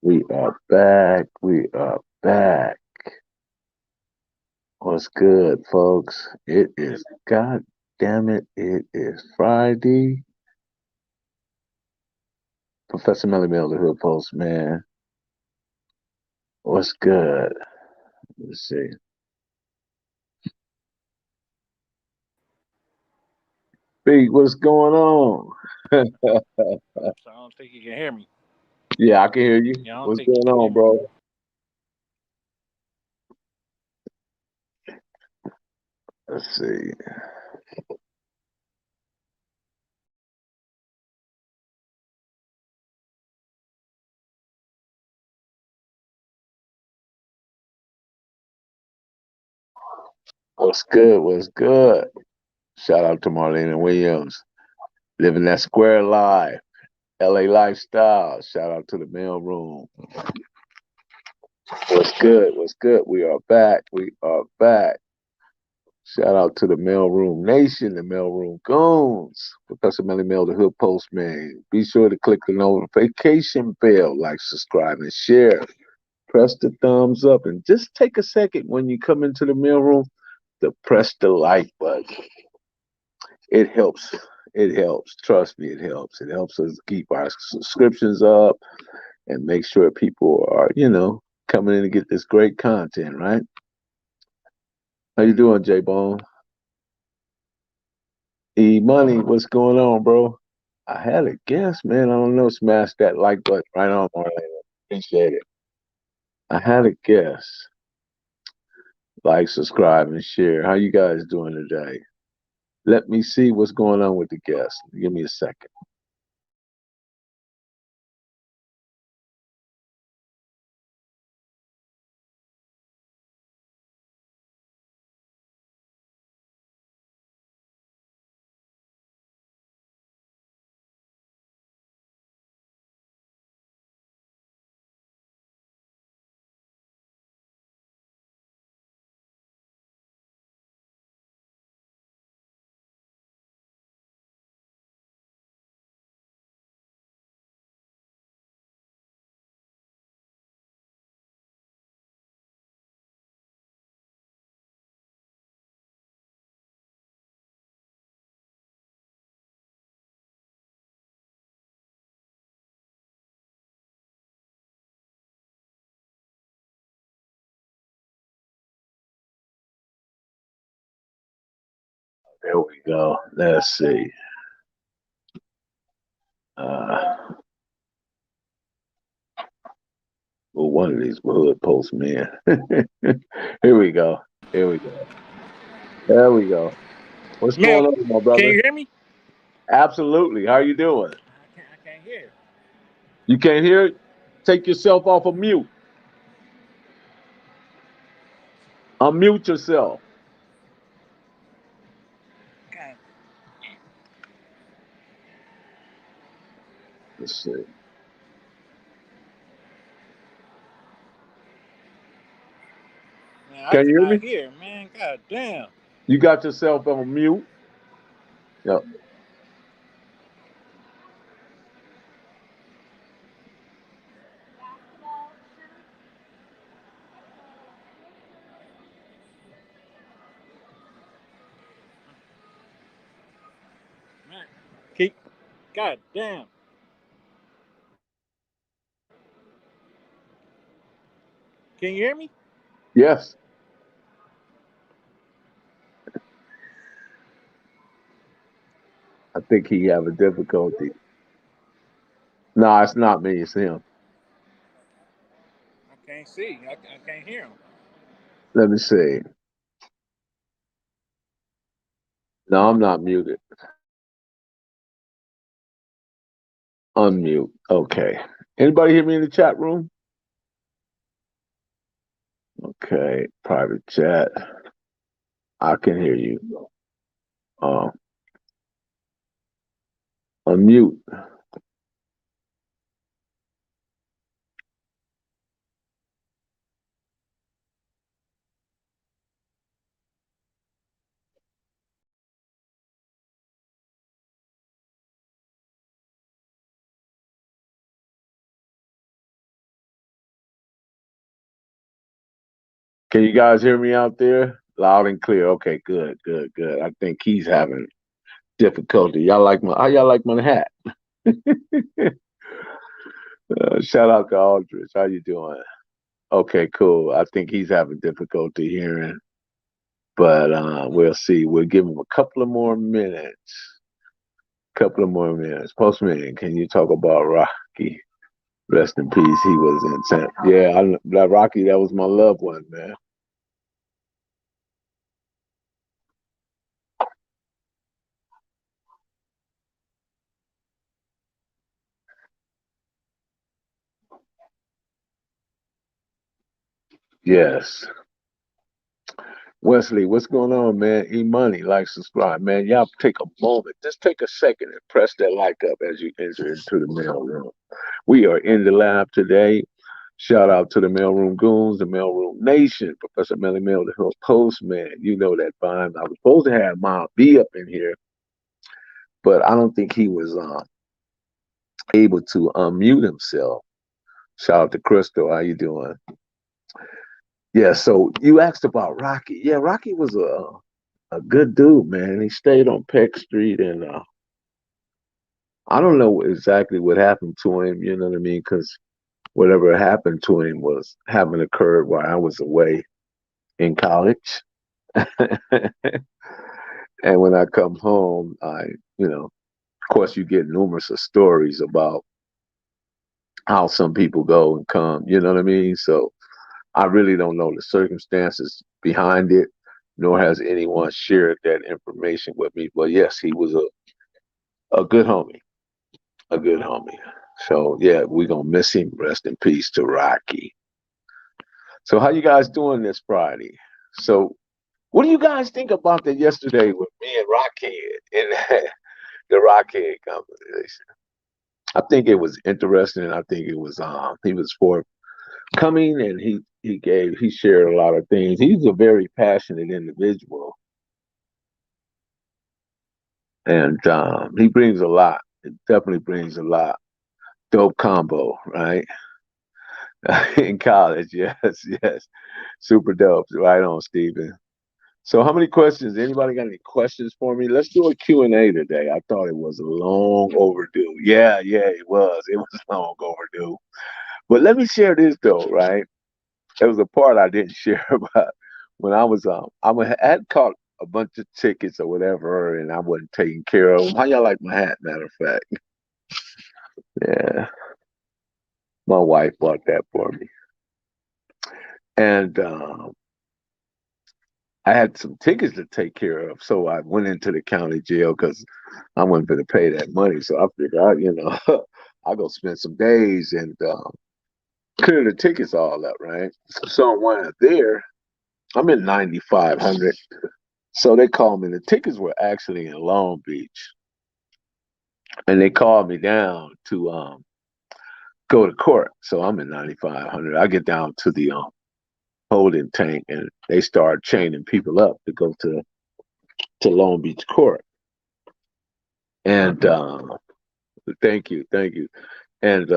We are back. We are back. What's good, folks? It is, God damn it, it is Friday. Professor Melly Mel, the Hood Postman. What's good? Let's see. Big, what's going on? So I don't think you can hear me. Yeah, I can hear you. Yeah, I don't What's think you going can hear on, me. bro? Let's see. What's good? What's good? Shout out to Marlena Williams. Living that square life. LA lifestyle. Shout out to the mail room. What's good? What's good? We are back. We are back. Shout out to the Mailroom Nation, the Mailroom Goons, Professor Melly Mel, the Hood Postman. Be sure to click the notification bell, like, subscribe, and share. Press the thumbs up, and just take a second when you come into the mailroom to press the like button. It helps. It helps. Trust me, it helps. It helps us keep our subscriptions up and make sure people are, coming in to get this great content, right? How you doing, J Bone? E Money, what's going on, bro? I had a guess, man. I don't know. Smash that like button right on, Marlena. Appreciate it. I had a guess. Like, subscribe, and share. How you guys doing today? Let me see what's going on with the guests. Give me a second. There we go. Let's see. Uh, well, one of these hood postmen. Here we go. Here we go. There we go. What's Mel, going on, my can brother? you hear me? Absolutely. How you doing? I can't hear. You can't hear it? Take yourself off of mute. Unmute yourself. God, Let's see. man, I Can you hear cannot me? hear, man. God damn. You got yourself on mute. Yep. Man, keep. God damn. Can you hear me? Yes. I think he have a difficulty. No, it's not me. It's him. I can't see. I can't hear him. Let me see. No, I'm not muted. Unmute. Okay. Anybody hear me in the chat room? Okay. Private chat. I can hear you. Um, unmute. Can you guys hear me out there? Loud and clear. Okay, good, good, good. I think he's having difficulty. Y'all like my how y'all like my hat? Shout out to Aldrich. How you doing? Okay, cool. I think he's having difficulty hearing, but we'll see. We'll give him a couple of more minutes. Couple of more minutes. Postman, can you talk about Rocky? Rest in peace. He was in San. Yeah, that Rocky. That was my loved one, man. Yes. Wesley, what's going on, man? E-money, like, subscribe, man. Y'all take a moment. Just take a second and press that like up as you enter into the mail room. We are in the lab today. Shout out to the mailroom goons, the mailroom nation, Professor Melly Mail, the Hill Postman. You know that vibe. I was supposed to have Mom B up in here, but I don't think he was able to unmute himself. Shout out to Crystal. How you doing? Yeah, so you asked about Rocky. Yeah, Rocky was a good dude, man. He stayed on Peck Street, and I don't know exactly what happened to him. You know what I mean? Because whatever happened to him was having occurred while I was away in college. And when I come home, of course, you get numerous of stories about how some people go and come. You know what I mean? So I really don't know the circumstances behind it, nor has anyone shared that information with me. But yes, he was a good homie, a good homie. So yeah, we're gonna miss him. Rest in peace to Rocky. So how you guys doing this Friday? So what do you guys think about that yesterday with me and Rockhead in the Rockhead conversation? I think it was interesting. I think it was he was forthcoming, and he shared a lot of things. He's a very passionate individual, and he brings a lot. It definitely brings a lot. Dope combo, right? In college, yes, yes, super dope. Right on, Steven. So how many questions? Anybody got any questions for me? Let's do a Q and A today. I thought it was long overdue. Yeah, yeah, it was. It was long overdue. But let me share this though, right? There was a part I didn't share about when I had caught a bunch of tickets or whatever, and I wasn't taking care of them. How y'all like my hat? Matter of fact, yeah, my wife bought that for me, and I had some tickets to take care of, so I went into the county jail because I wasn't going to pay that money. So I figured, I go spend some days and clear the tickets all up, right? So when I'm there, I'm in 9,500. So they called me. The tickets were actually in Long Beach, and they called me down to go to court. So I'm in 9,500. I get down to the holding tank, and they start chaining people up to go to Long Beach court. And thank you, thank you. And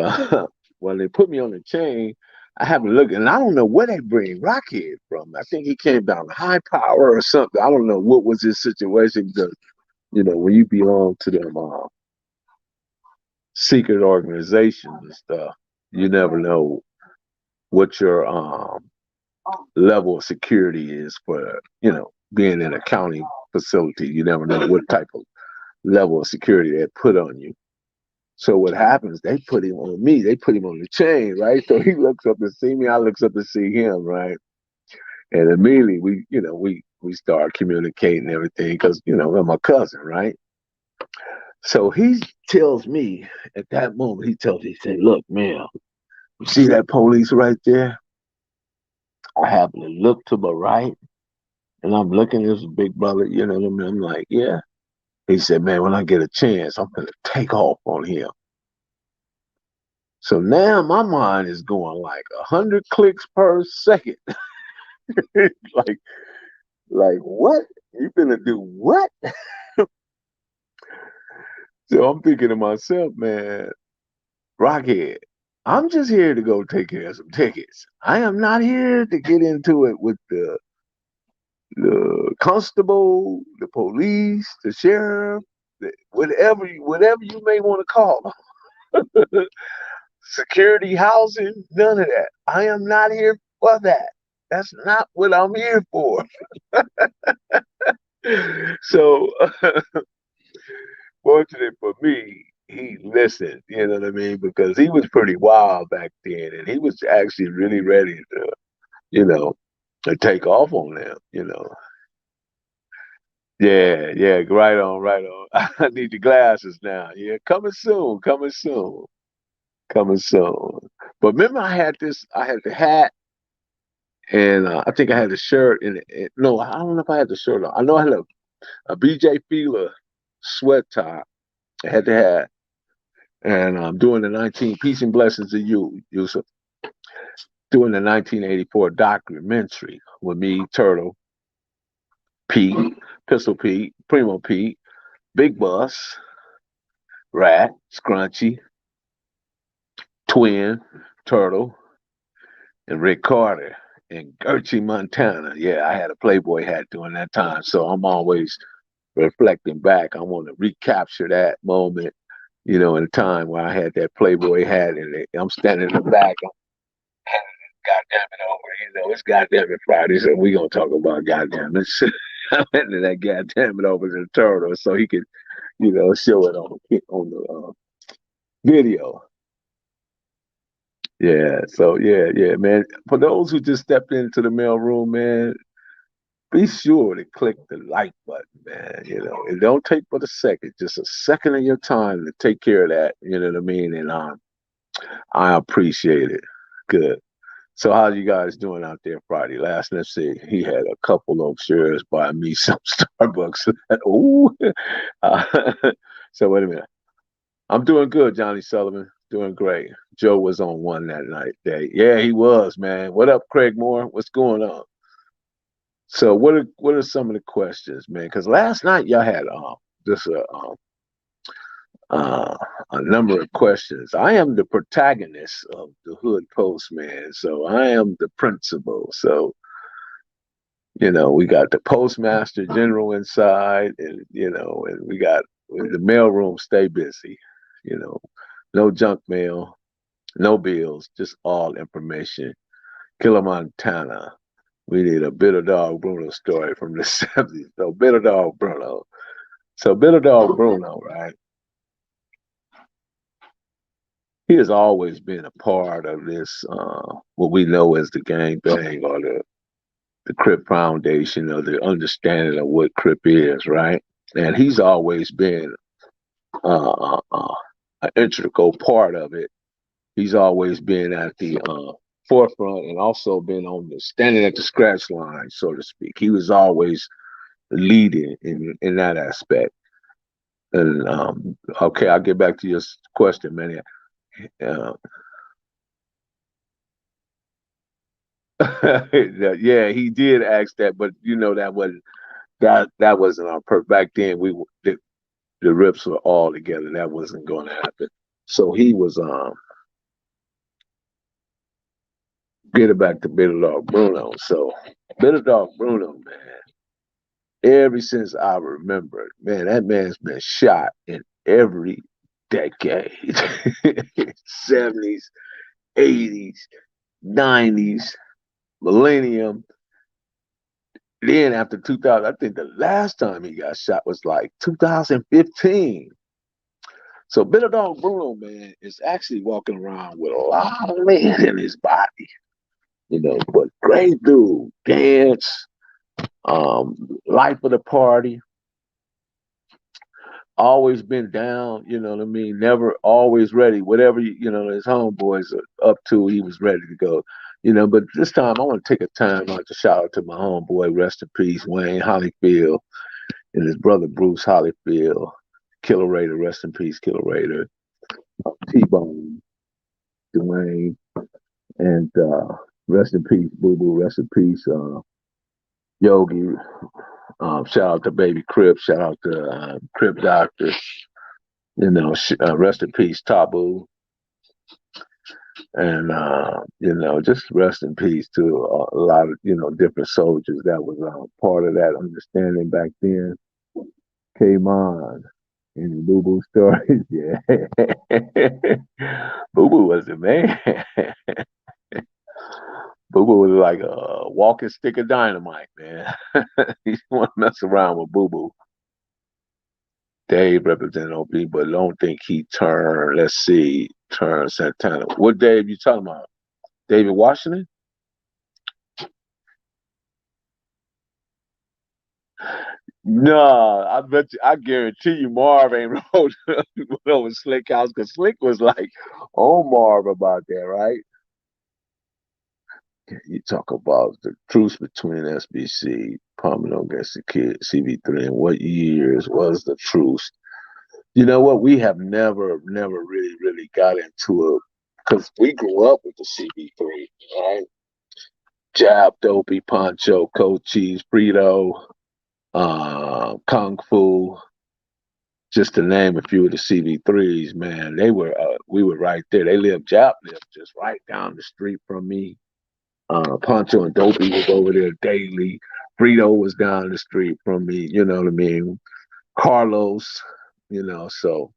when they put me on the chain, I haven't looked, and I don't know where they bring Rockhead from. I think he came down to High Power or something. I don't know what was his situation because when you belong to them secret organizations and stuff, you never know what your level of security is for being in a county facility. You never know what type of level of security they put on you. So what happens? They put him on me. They put him on the chain, right? So he looks up to see me. I looks up to see him, right? And immediately we start communicating everything because I'm my cousin, right? So he tells me at that moment. He said, "Look, man, you see that police right there? I happen to look to my right, and I'm looking at this big brother. You know what I mean? I'm like, yeah." He said, "Man, when I get a chance, I'm gonna take off on him." So now my mind is going like 100 clicks per second. like, like what? You gonna do what? So I'm thinking to myself, man, Rockhead. I'm just here to go take care of some tickets. I am not here to get into it with the constable, the police, the sheriff, whatever you may want to call them. Security, housing, none of that. I am not here for that. That's not what I'm here for. So, fortunate for me, he listened, you know what I mean? Because he was pretty wild back then and he was actually really ready to, you know, to take off on them, you know. Yeah, yeah, right on, right on. I need the glasses now. Yeah, coming soon, coming soon, coming soon. But remember, I had the hat, and I think I had the shirt, and no, I don't know if I had the shirt on. I know I had a BJ Feeler sweat top. I had the hat, and I'm doing the 19 Peace and Blessings to you, Yusuf, doing the 1984 documentary with me, Turtle, Pete, Pistol Pete, Primo Pete, Big Bus, Rat, Scrunchy, Twin, Turtle, and Rick Carter and Gertrude Montana. Yeah, I had a Playboy hat during that time, so I'm always reflecting back. I want to recapture that moment, you know, in a time where I had that Playboy hat and I'm standing in the back. I'm goddamn it over, you know, it's goddamn it Friday, so we gonna talk about goddamn it. I'm handing that goddamn it over to the turtle so he could, you know, show it on the video. Yeah, so yeah, man. For those who just stepped into the mail room, man, be sure to click the like button, man. You know, it don't take but a second, just a second of your time to take care of that. You know what I mean? And I appreciate it. Good. So how you guys doing out there Friday? Last let's see, he had a couple of shares by me some Starbucks. Ooh. Uh, so wait a minute. I'm doing good, Johnny Sullivan. Doing great. Joe was on one that night. Day. Yeah, he was, man. What up, Craig Moore? What's going on? So what are some of the questions, man? Because last night y'all had just uh, a number of questions. I am the protagonist of the Hood Postman, so I am the principal. So you know, we got the postmaster general inside, and you know, and we got the mailroom. Stay busy. You know, no junk mail, no bills, just all information. Killer Montana. We need a Bitter Dog Bruno story from the 70s. So Bitter Dog Bruno. So Bitter Dog Bruno, right? He has always been a part of this, what we know as the gang bang or the Crip Foundation or the understanding of what Crip is, right? And he's always been an integral part of it. He's always been at the forefront and also been on the standing at the scratch line, so to speak. He was always leading in that aspect. And okay, I'll get back to your question, man. Uh, yeah, he did ask that, but you know that wasn't our purpose. Back then, the rips were all together. That wasn't going to happen. So he was get it back to Bitter Dog Bruno. So Bitter Dog Bruno, man. Ever since I remember, man, that man's been shot in every decade. 70s, 80s, 90s, millennium. Then after 2000, I think the last time he got shot was like 2015. So Bitter Dog Bruno, man, is actually walking around with a lot of lead in his body. You know, but great dude, dance, life of the party, always been down, you know what I mean? Never always ready. Whatever you know, his homeboys are up to, he was ready to go. You know, but this time I want to take a time out to shout out to my homeboy, rest in peace, Wayne Hollyfield, and his brother Bruce Hollyfield, Killer Raider, rest in peace, Killer Raider, T-Bone, Dwayne, and rest in peace, Boo Boo, rest in peace, Yogi. Shout out to Baby Crip, shout out to Crip Doctor, you know, rest in peace, Taboo. And just rest in peace to a lot of different soldiers that was part of that understanding back then. Came on. Any Boo Boo stories? Yeah. Boo Boo was the man. Boo Boo was like a walking stick of dynamite, man. You want to mess around with Boo Boo. Dave represented OP, but don't think he turned, let's see, turned Santana. What Dave you talking about? David Washington? No, I bet you, I guarantee you Marv ain't wrote over Slick House because Slick was like on Marv about that, right? You talk about the truce between SBC, Pomino against the kid, CV3, and what years was the truce? You know what? We have never really got into it because we grew up with the CV3, right? Jab, Dopey, Poncho, Cold Cheese, Frito, Kung Fu, just to name a few of the CV3s, man. We were right there. Jap lived just right down the street from me. Poncho and Dopey was over there daily. Frito was down the street from me, you know what I mean? Carlos, so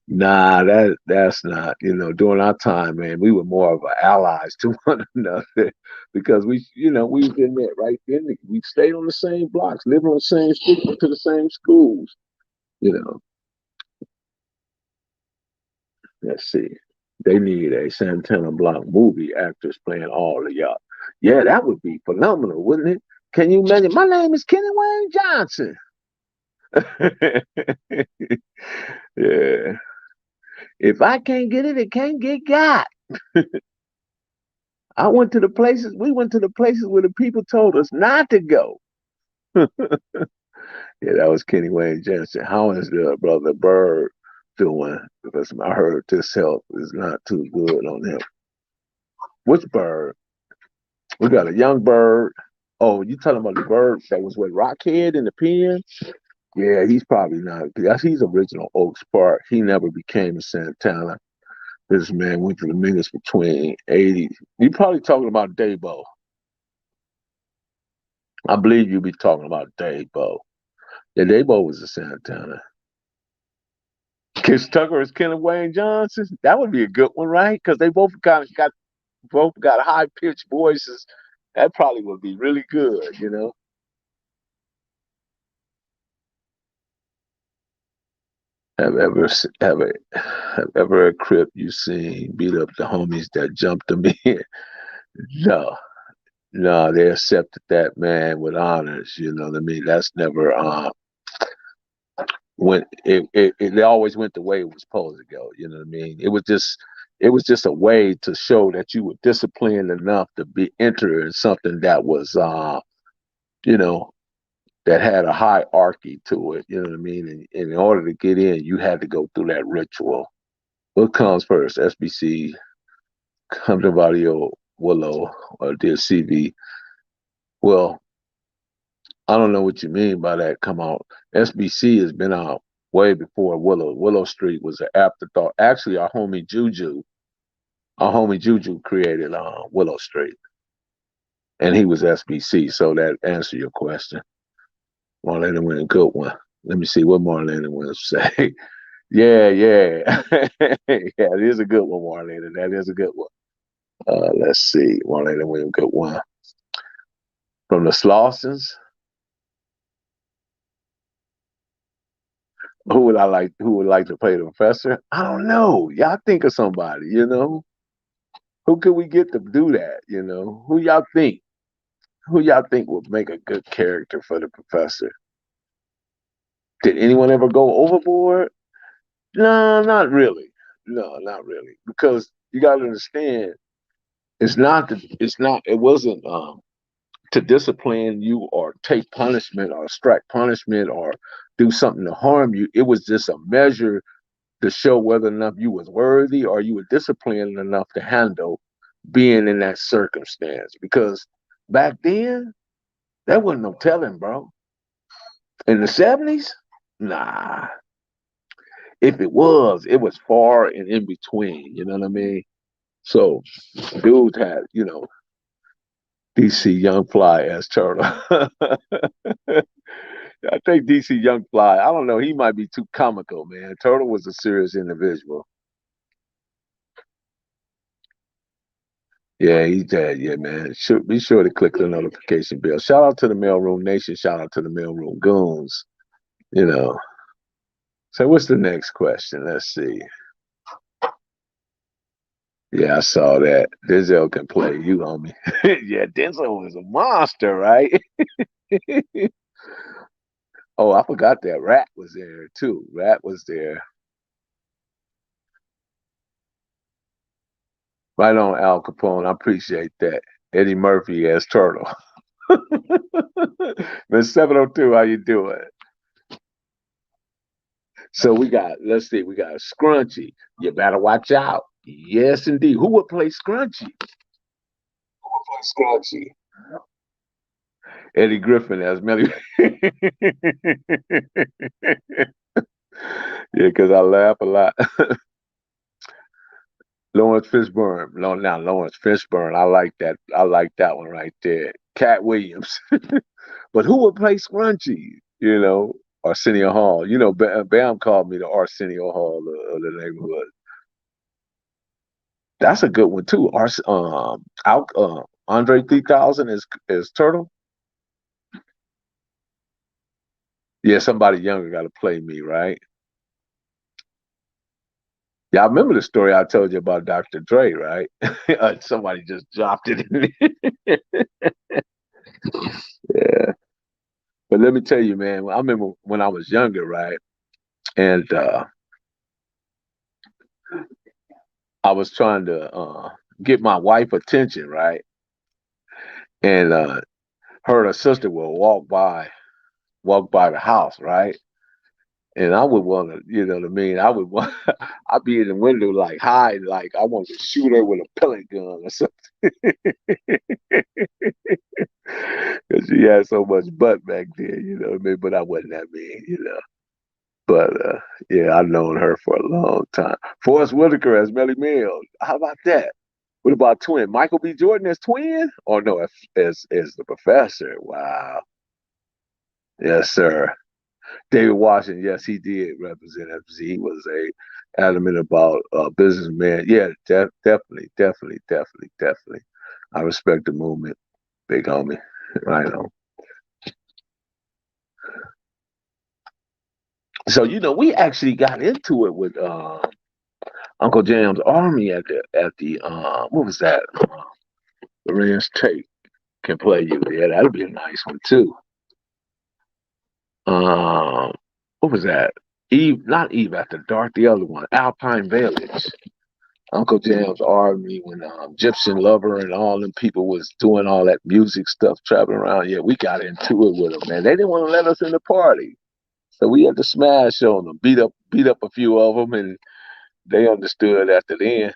nah, that's not, during our time, man, we were more of allies to one another because we've been there right then. We stayed on the same blocks, lived on the same street, went to the same schools, you know. Let's see. They need a Santana Block movie actors playing all of y'all. Yeah, that would be phenomenal, wouldn't it? Can you imagine? My name is Kenny Wayne Johnson. Yeah. If I can't get it, it can't get got. We went to the places where the people told us not to go. Yeah, that was Kenny Wayne Johnson. How is the brother Bird doing? Because I heard this health is not too good on him. Which Bird? We got a young Bird. Oh, you talking about the Bird that was with Rockhead in the pen? Yeah, he's probably not. He's original Oaks Park. He never became a Santana. This man went to the minutes between 80. You probably talking about Dabo. I believe you be talking about Dabo. Yeah, Dabo was a Santana. Kiss Tucker is Kenneth Wayne Johnson. That would be a good one, right? Because they both got high pitched voices. That probably would be really good. Have ever have ever a crip you seen beat up the homies that jumped them in? No, no, they accepted that man with honors. You know what I mean? That's never went. It always went the way it was supposed to go. You know what I mean? It was just a way to show that you were disciplined enough to be enter in something that was you know that had a hierarchy to it. You know what I mean? And in order to get in, you had to go through that ritual. What comes first? SBC, Compton Vadio, Willow, or dear CV? Well, I don't know what you mean by that. Come out. SBC has been out way before Willow. Willow Street was an afterthought. Actually, our homie Juju created Willow Street, and he was SBC. So that answer your question. Marlena went a good one. Let me see what Marlena went to say. Yeah, yeah. Yeah, it is a good one, Marlena. That is a good one. Let's see. Marlena went a good one. From the Slausons, who would like to play the professor? I don't know. Y'all think of somebody. Who could we get to do that? Who y'all think? Who y'all think would make a good character for the professor? Did anyone ever go overboard? No, not really. No, not really. Because you gotta understand, it wasn't to discipline you or take punishment or extract punishment or do something to harm you. It was just a measure to show whether or not you was worthy or you were disciplined enough to handle being in that circumstance. Because back then, there wasn't no telling, bro. In the 70s, nah. If it was far and in between. You know what I mean? So dude had, DC Young Fly as Turtle. I think DC Young Fly, I don't know, he might be too comical, man. Turtle was a serious individual. Yeah, he's dead. Yeah, man. Be sure to click the notification bell. Shout out to the Mailroom Nation. Shout out to the Mailroom Goons. You know. So what's the next question? Let's see. Yeah, I saw that. Denzel can play you, homie. Yeah, Denzel is a monster, right? Oh, I forgot that Rat was there too. Rat was there. Right on, Al Capone. I appreciate that. Eddie Murphy as Turtle. Miss 702, how you doing? So let's see, we got Scrunchy. You better watch out. Yes, indeed. Who would play Scrunchy? Who would play Scrunchy? Eddie Griffin as Melly. Yeah, because I laugh a lot. Lawrence Fishburne. No, now Lawrence Fishburne. I like that. I like that one right there. Cat Williams. But who would play Scrunchy? Arsenio Hall. Bam called me the Arsenio Hall of the neighborhood. That's a good one too. Andre 3000 is Turtle. Yeah, somebody younger got to play me, right? Yeah, I remember the story I told you about Dr. Dre, right? Somebody just dropped it in. Yeah, but let me tell you, man. I remember when I was younger, right? And I was trying to get my wife attention, right? And her and her sister would walk by the house, right? And I would want to, you know what I mean? I would want, I'd be in the window like hide, like I want to shoot her with a pellet gun or something. Because she had so much butt back then, you know what I mean? But I wasn't that mean. But yeah, I've known her for a long time. Forrest Whitaker as Melly Mills. How about that? What about twin? Michael B. Jordan as twin? Or no, as the professor? Wow. Yes, sir. David Washington, yes, he did represent FZ. He was a adamant about businessman. Yeah, definitely, definitely, definitely, definitely. I respect the movement, big homie. Right on. So we actually got into it with Uncle Jam's Army at the what was that? Lorenz Tate can play you there. That'll be a nice one too. Um, what was that? Eve, not Eve After Dark. The other one, Alpine Village. Uncle Jam's Army when Egyptian Lover and all them people was doing all that music stuff traveling around. Yeah, we got into it with them, man. They didn't want to let us in the party, so we had to smash on them, beat up a few of them, and they understood after then.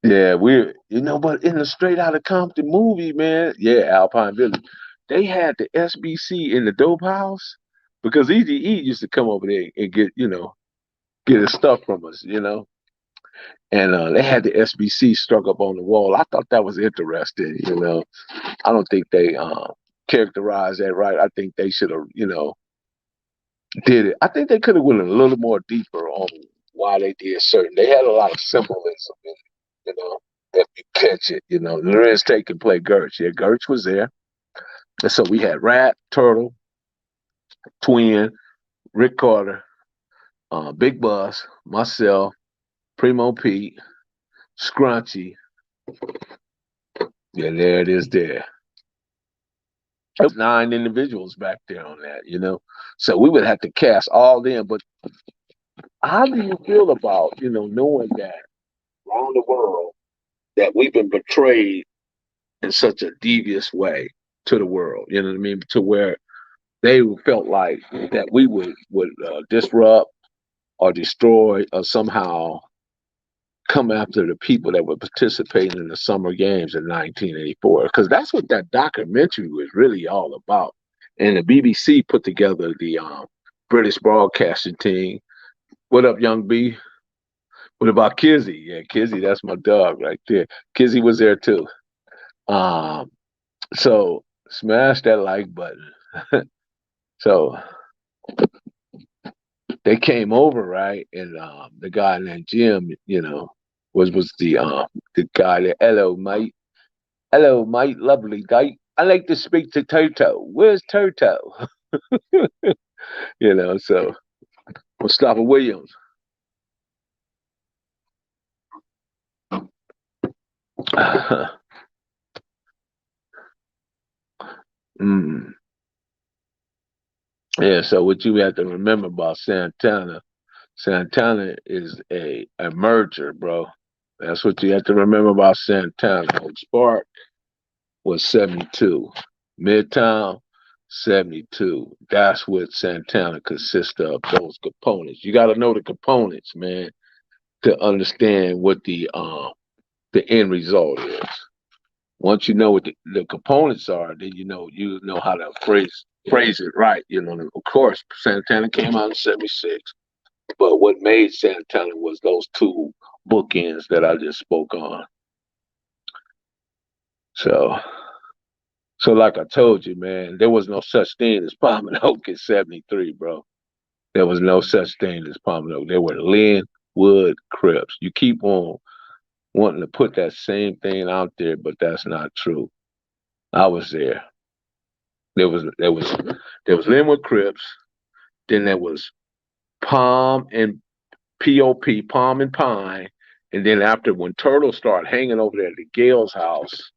Yeah, but in the Straight Outta Compton movie, man, yeah, Alpine Village, they had the SBC in the dope house because EDE used to come over there and get his stuff from us. And they had the SBC struck up on the wall. I thought that was interesting. I don't think they characterized that right. I think they should have, did it. I think they could have went a little more deeper on why they did certain. They had a lot of symbolism in it, if you catch it. Lorenz Tate can play Gertz. Yeah, Gertz was there. And so we had Rat, Turtle, Twin, Rick Carter, Big Bus, myself, Primo Pete, Scrunchy. Yeah, there it is there. 9 individuals back there on that. So we would have to cast all them. But how do you feel about, knowing that around the world that we've been portrayed in such a devious way to the world? You know what I mean? To where they felt like that we would disrupt or destroy or somehow come after the people that were participating in the summer games in 1984, because that's what that documentary was really all about. And the BBC put together British broadcasting team. What up, Young B? What about Kizzy? Yeah, Kizzy, that's my dog right there. Kizzy was there too. Um, so smash that like button. So they came over, right? And the guy named Jim, was the guy that hello mate, lovely guy. I like to speak to Toto. Where's Toto? So Mustafa Williams. mm. Yeah, so what you have to remember about Santana is a merger, bro. That's what you have to remember about Santana. Oak Spark was 72. Midtown, 72. That's what Santana consists of, those components. You got to know the components, man, to understand what the end result is. Once you know what the components are, then you know how to phrase it right. Of course, Santana came out in 76. But what made Santana was those two bookends that I just spoke on. So like I told you, man, there was no such thing as Palm and Oak in 73, bro. There was no such thing as Palm and Oak. There were Linwood Crips. You keep on wanting to put that same thing out there, but that's not true. I was there. There was Linwood Crips, then there was Palm and POP, Palm and Pine. And then after, when Turtle started hanging over there at the Gale's house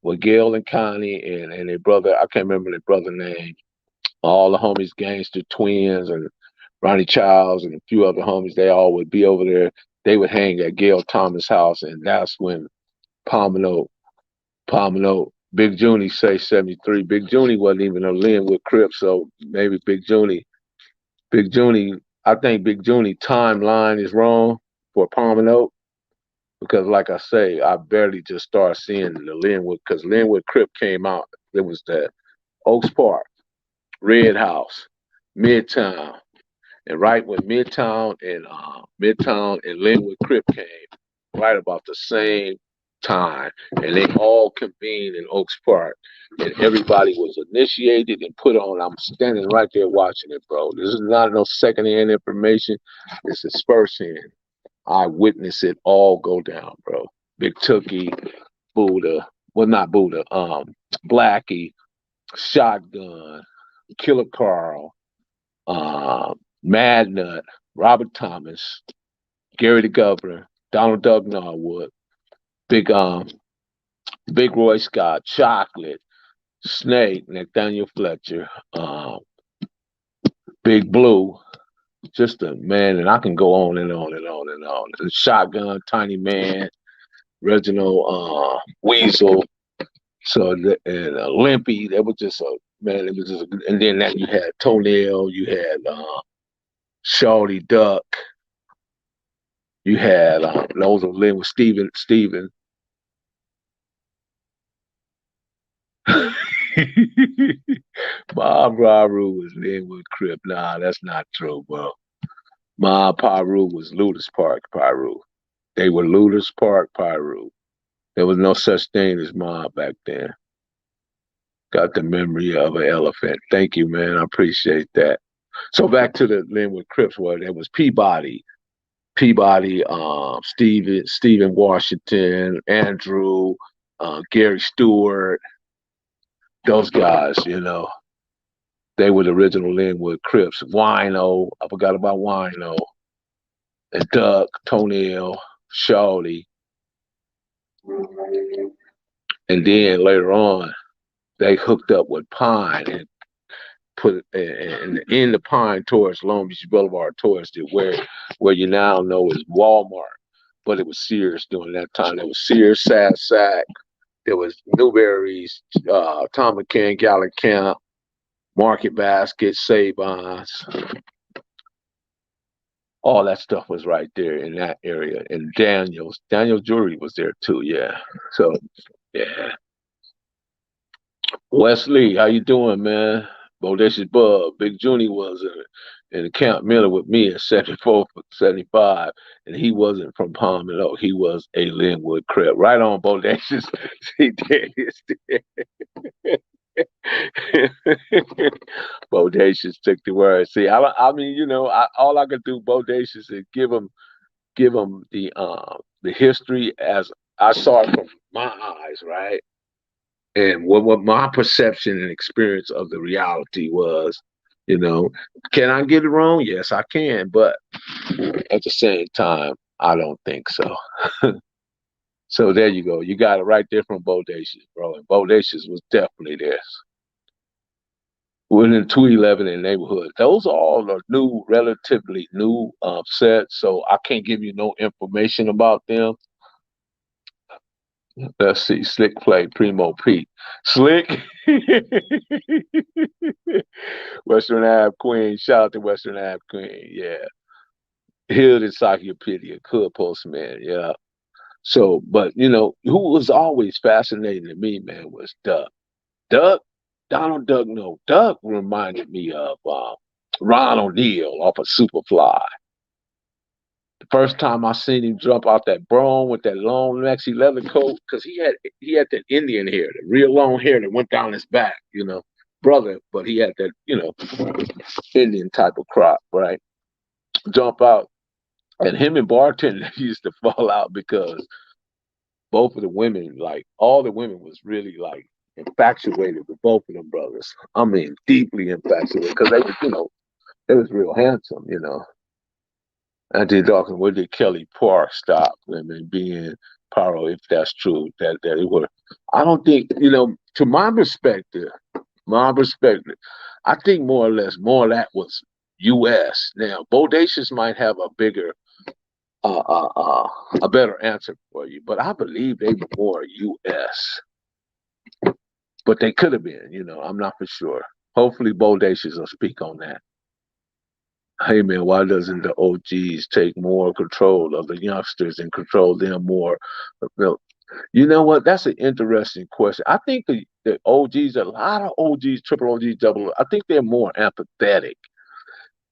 with Gale and Connie and their brother, I can't remember their brother name, all the homies, Gangster Twins and Ronnie Childs and a few other homies, they all would be over there. They would hang at Gail Thomas' house, and that's when Palmino, Big Junie say 73. Big Junie wasn't even a Linwood Crip, so maybe Big Junie, I think Big Junie timeline is wrong for Palmino. Because, like I say, I barely just started seeing the Linwood, because Linwood Crip came out. It was the Oaks Park, Red House, Midtown, and right when Midtown and Linwood Crip came, right about the same time, and they all convened in Oaks Park, and everybody was initiated and put on. I'm standing right there watching it, bro. This is not no secondhand information. This is firsthand. I witnessed it all go down, bro. Big Tookie, Buddha, well, not Buddha, Blackie, Shotgun, Killer Carl, Mad Nut, Robert Thomas, Gary the Governor, Donald Doug Norwood, Big Big Roy Scott, Chocolate, Snake, Nathaniel Fletcher, Big Blue, just a man, and I can go on and on and on and on. And Shotgun, Tiny Man, Reginald Weasel, and Limpy. That was just a man. It was just, and then that you had Toenail, you had Shawty Duck, you had those of Lynn with Steven. Bob Raru was Linwood Crip. Nah, that's not true, bro. Mob Pyro was Ludus Park Pyro. They were Ludus Park Pyro. There was no such thing as mob back then. Got the memory of an elephant. Thank you, man. I appreciate that. So back to the Linwood Crips, where there was Peabody, Stephen Washington, Andrew, Gary Stewart, those guys, they were the original Linwood Crips. Wino, I forgot about Wino, and Duck, Toenail, Shawty. And then later on, they hooked up with Pine and put in the Pine towards Long Beach Boulevard towards the where you now know is Walmart, but it was Sears during that time. There was Sears, Sack. There was Newberry's, Tom McCann, Gallic Camp, Market Basket, Save-Ons. All that stuff was right there in that area. And Daniel's Jewelry was there too, yeah. So, yeah. Wesley, how you doing, man? Bodacious Bub. Big Junie was in Camp Miller with me in 74, 75, and he wasn't from Palm and Oak. He was a Linwood Crip. Right on, Bodacious. He did his thing. Bodacious took the word. See, I mean, all I could do, Bodacious, is give him the history as I saw it from my eyes, right? And what my perception and experience of the reality was, you know, can I get it wrong? Yes, I can, but at the same time, I don't think so. So there you go. You got it right there from Bodacious, bro. And Bodacious was definitely there. Within 211 in the neighborhood. Those are all the new, relatively new sets, so I can't give you no information about them. Let's see. Slick Play, Primo Pete. Slick. Western Ave Queen. Shout out to Western Ave Queen. Yeah. Hood Encyclopedia. Hood Postman. Yeah. So, but, who was always fascinating to me, man, was Duck. Duck, Donald Duck, no. Duck reminded me of Ron O'Neal off of Superfly. The first time I seen him jump out that brown with that long maxi leather coat, because he had that Indian hair, the real long hair that went down his back, brother, but he had that, Indian type of crop, right? Jump out. And him and bartender used to fall out because both of the women, like all the women was really like infatuated with both of them brothers. I mean, deeply infatuated because they was real handsome. And then talking, where did Kelly Park stop? I mean, being Pyro, if that's true, that it were. I don't think, to my perspective, I think more or less, more of that was U.S. Now, Bodacious might have uh, uh, uh, a better answer for you, but I believe they were more U.S. But they could have been, I'm not for sure. Hopefully, Bodacious will speak on that. Hey man, why doesn't the OGs take more control of the youngsters and control them more? Well, you know what? That's an interesting question. I think the OGs, a lot of OGs, triple OGs, double, I think they're more empathetic.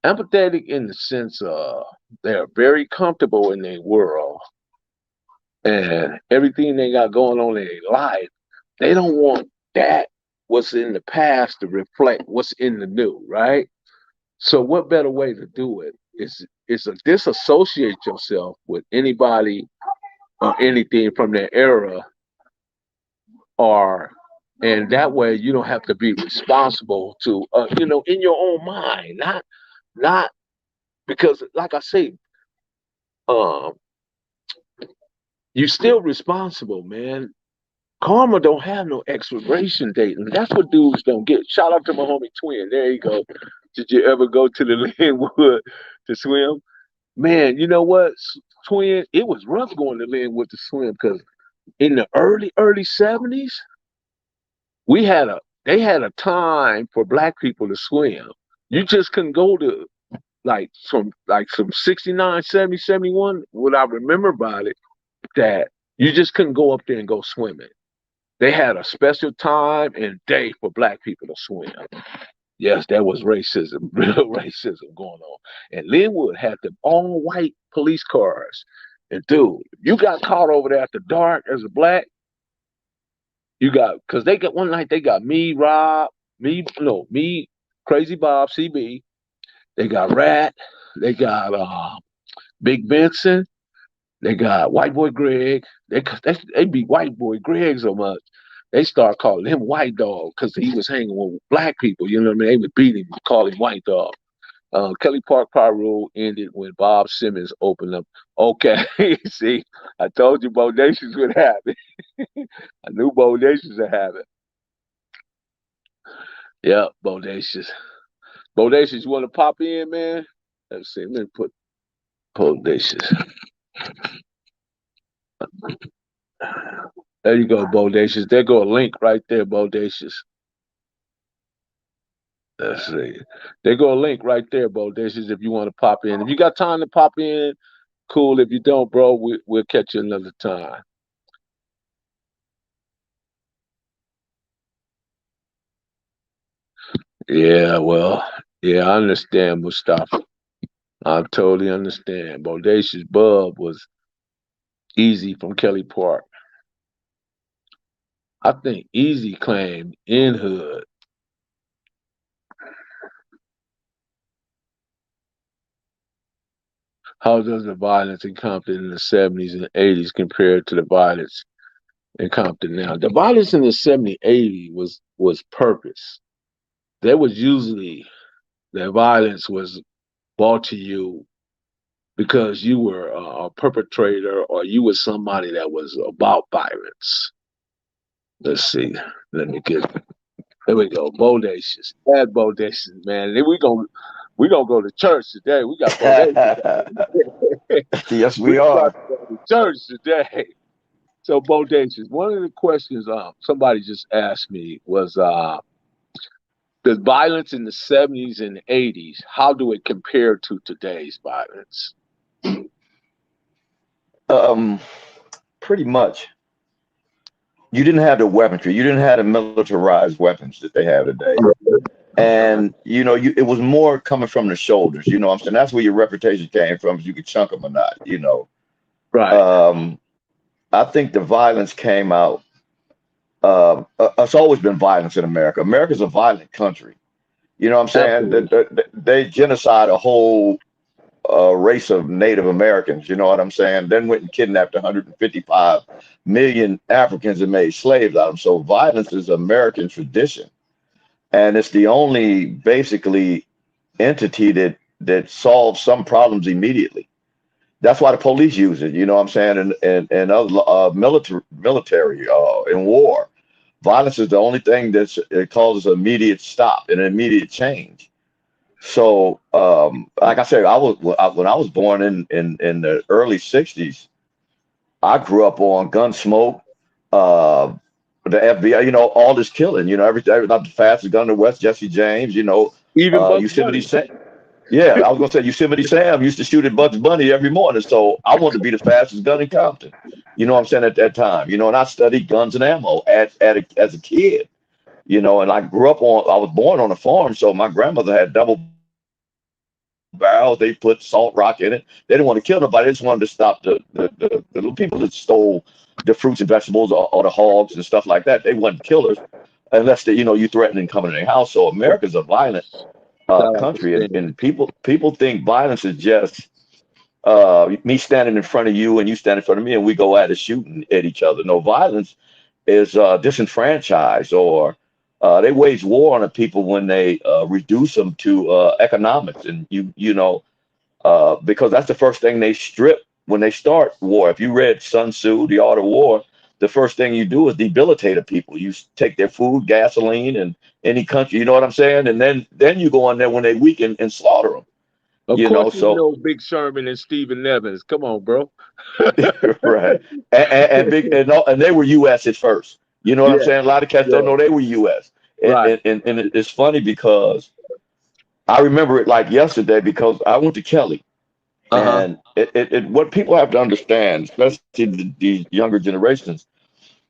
Empathetic in the sense of they're very comfortable in their world and everything they got going on in their life. They don't want that, what's in the past, to reflect what's in the new, right? So what better way to do it is to disassociate yourself with anybody or anything from their era, or and that way you don't have to be responsible to in your own mind, not because like I say, um you still responsible, man. Karma don't have no expiration date, and that's what dudes don't get. Shout out to my homie Twin. There you go. Did you ever go to the Linwood to swim? Man, you know what, Twin? It was rough going to Linwood to swim because in the early 70s, they had a time for black people to swim. You just couldn't go to from 69, 70, 71. What I remember about it, that you just couldn't go up there and go swimming. They had a special time and day for black people to swim. Yes, that was racism, real racism going on. And Linwood had the all white police cars. And dude, if you got caught over there after dark as a black, because they got one night, they got me, Rob, me, Crazy Bob, CB. They got Rat. They got Big Benson. They got White Boy Greg. They beat White Boy Greg so much. They start calling him White Dog because he was hanging with black people. You know what I mean? They would beat him, call him White Dog. Kelly Park Pyro ended when Bob Simmons opened up. Okay, see, I told you Bodacious would happen. I knew Bodacious would happen. Yeah, Bodacious. Bodacious, you want to pop in, man? Let's see. Let me put Bodacious. There you go, Bodacious. There go a link right there, Bodacious. Let's see. There go a link right there, Bodacious, if you want to pop in. If you got time to pop in, cool. If you don't, bro, we'll catch you another time. Yeah, well, yeah, I understand, Mustafa. I totally understand. Bodacious Bub was Easy from Kelly Park. I think Easy claimed in Hood. How does the violence in Compton in the 70s and 80s compare to the violence in Compton now? The violence in the 70s, 80s was purpose. There was usually the violence was brought to you because you were a perpetrator or you were somebody that was about violence. Let's see. Let me get. There we go. Bodacious. Add Bodacious, man. Then we gonna go to church today. We got Bodacious. Yes, We we about are. to go to church today. So Bodacious. One of the questions somebody just asked me was the violence in the 70s and 80s, how do it compare to today's violence? Um, Pretty much. You didn't have the weaponry. You didn't have the militarized weapons that they have today. And it was more coming from the shoulders. You know what I'm saying? That's where your reputation came from, if you could chunk them or not. Right. Um, I think the violence came out. It's always been violence in America. America's a violent country. You know what I'm saying? Absolutely. They genocide a whole race of Native Americans. You know what I'm saying? Then went and kidnapped 155 million Africans and made slaves out of them. So violence is American tradition, and it's the only basically entity that solves some problems immediately. That's why the police use it. You know what I'm saying? And other military in war, violence is the only thing it causes immediate stop and immediate change. So, like I said, when I was born in the early '60s. I grew up on Gunsmoke, uh, the FBI. All this killing. Everything. Not the fastest gun in the West. Jesse James. Even Bugs Yosemite Bunny. Sam. Yeah, I was gonna say Yosemite Sam used to shoot at Bugs Bunny every morning. So I wanted to be the fastest gun in Compton. You know what I'm saying at that time. And I studied guns and ammo as a kid. And I grew up on. I was born on a farm, so my grandmother had double barrels. They put salt rock in it. They didn't want to kill nobody. They just wanted to stop the little people that stole the fruits and vegetables or the hogs and stuff like that. They weren't killers unless you threaten and come in their house. So America's a violent Shout out to country, and, Stan. and people think violence is just me standing in front of you and you stand in front of me and we go at it shooting at each other. No, violence is disenfranchised, or they wage war on the people when they reduce them to economics, and because that's the first thing they strip when they start war. If you read Sun Tzu, The Art of War, the first thing you do is debilitate a people. You take their food, gasoline, and any country. You know what I'm saying? And then you go on there when they weaken and slaughter them. Of course, you So know Big Sherman and Stephen Evans. Come on, bro. right, and big and they were U.S. at first. You know what I'm Yeah, saying? A lot of cats don't yeah, know they were U.S. And right. it's funny because I remember it like yesterday because I went to Kelly. Uh huh. And what people have to understand, especially the younger generations,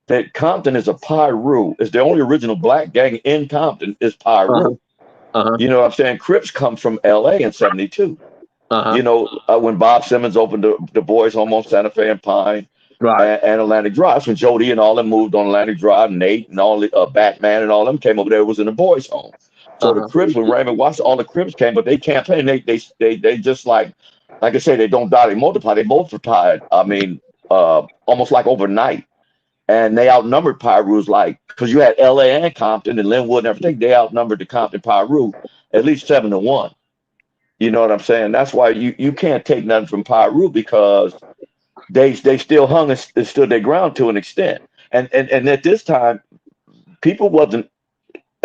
that Compton is a Pyro. It's the only original black gang in Compton is Uh huh. Pyro. Uh huh. You know what I'm saying? Crips come from L.A. in '72. Uh huh. When Bob Simmons opened the boys' home on Santa Fe and Pine Right. and Atlantic Drive. That's when Jody and all them moved on Atlantic Drive. Nate and all the Batman and all them came over there. It was in the boys' home. So Uh the huh. Crips, when Raymond watched, all the Crips came, but they campaigned. They just like I say, they don't die, they multiply. They multiplied. I mean, almost like overnight, and they outnumbered Pyru's like because you had L.A. and Compton and Linwood and everything. They outnumbered the Compton Pyru at least 7-1. You know what I'm saying? That's why you can't take nothing from Pyru because they still hung and stood their ground to an extent. And at this time, people wasn't.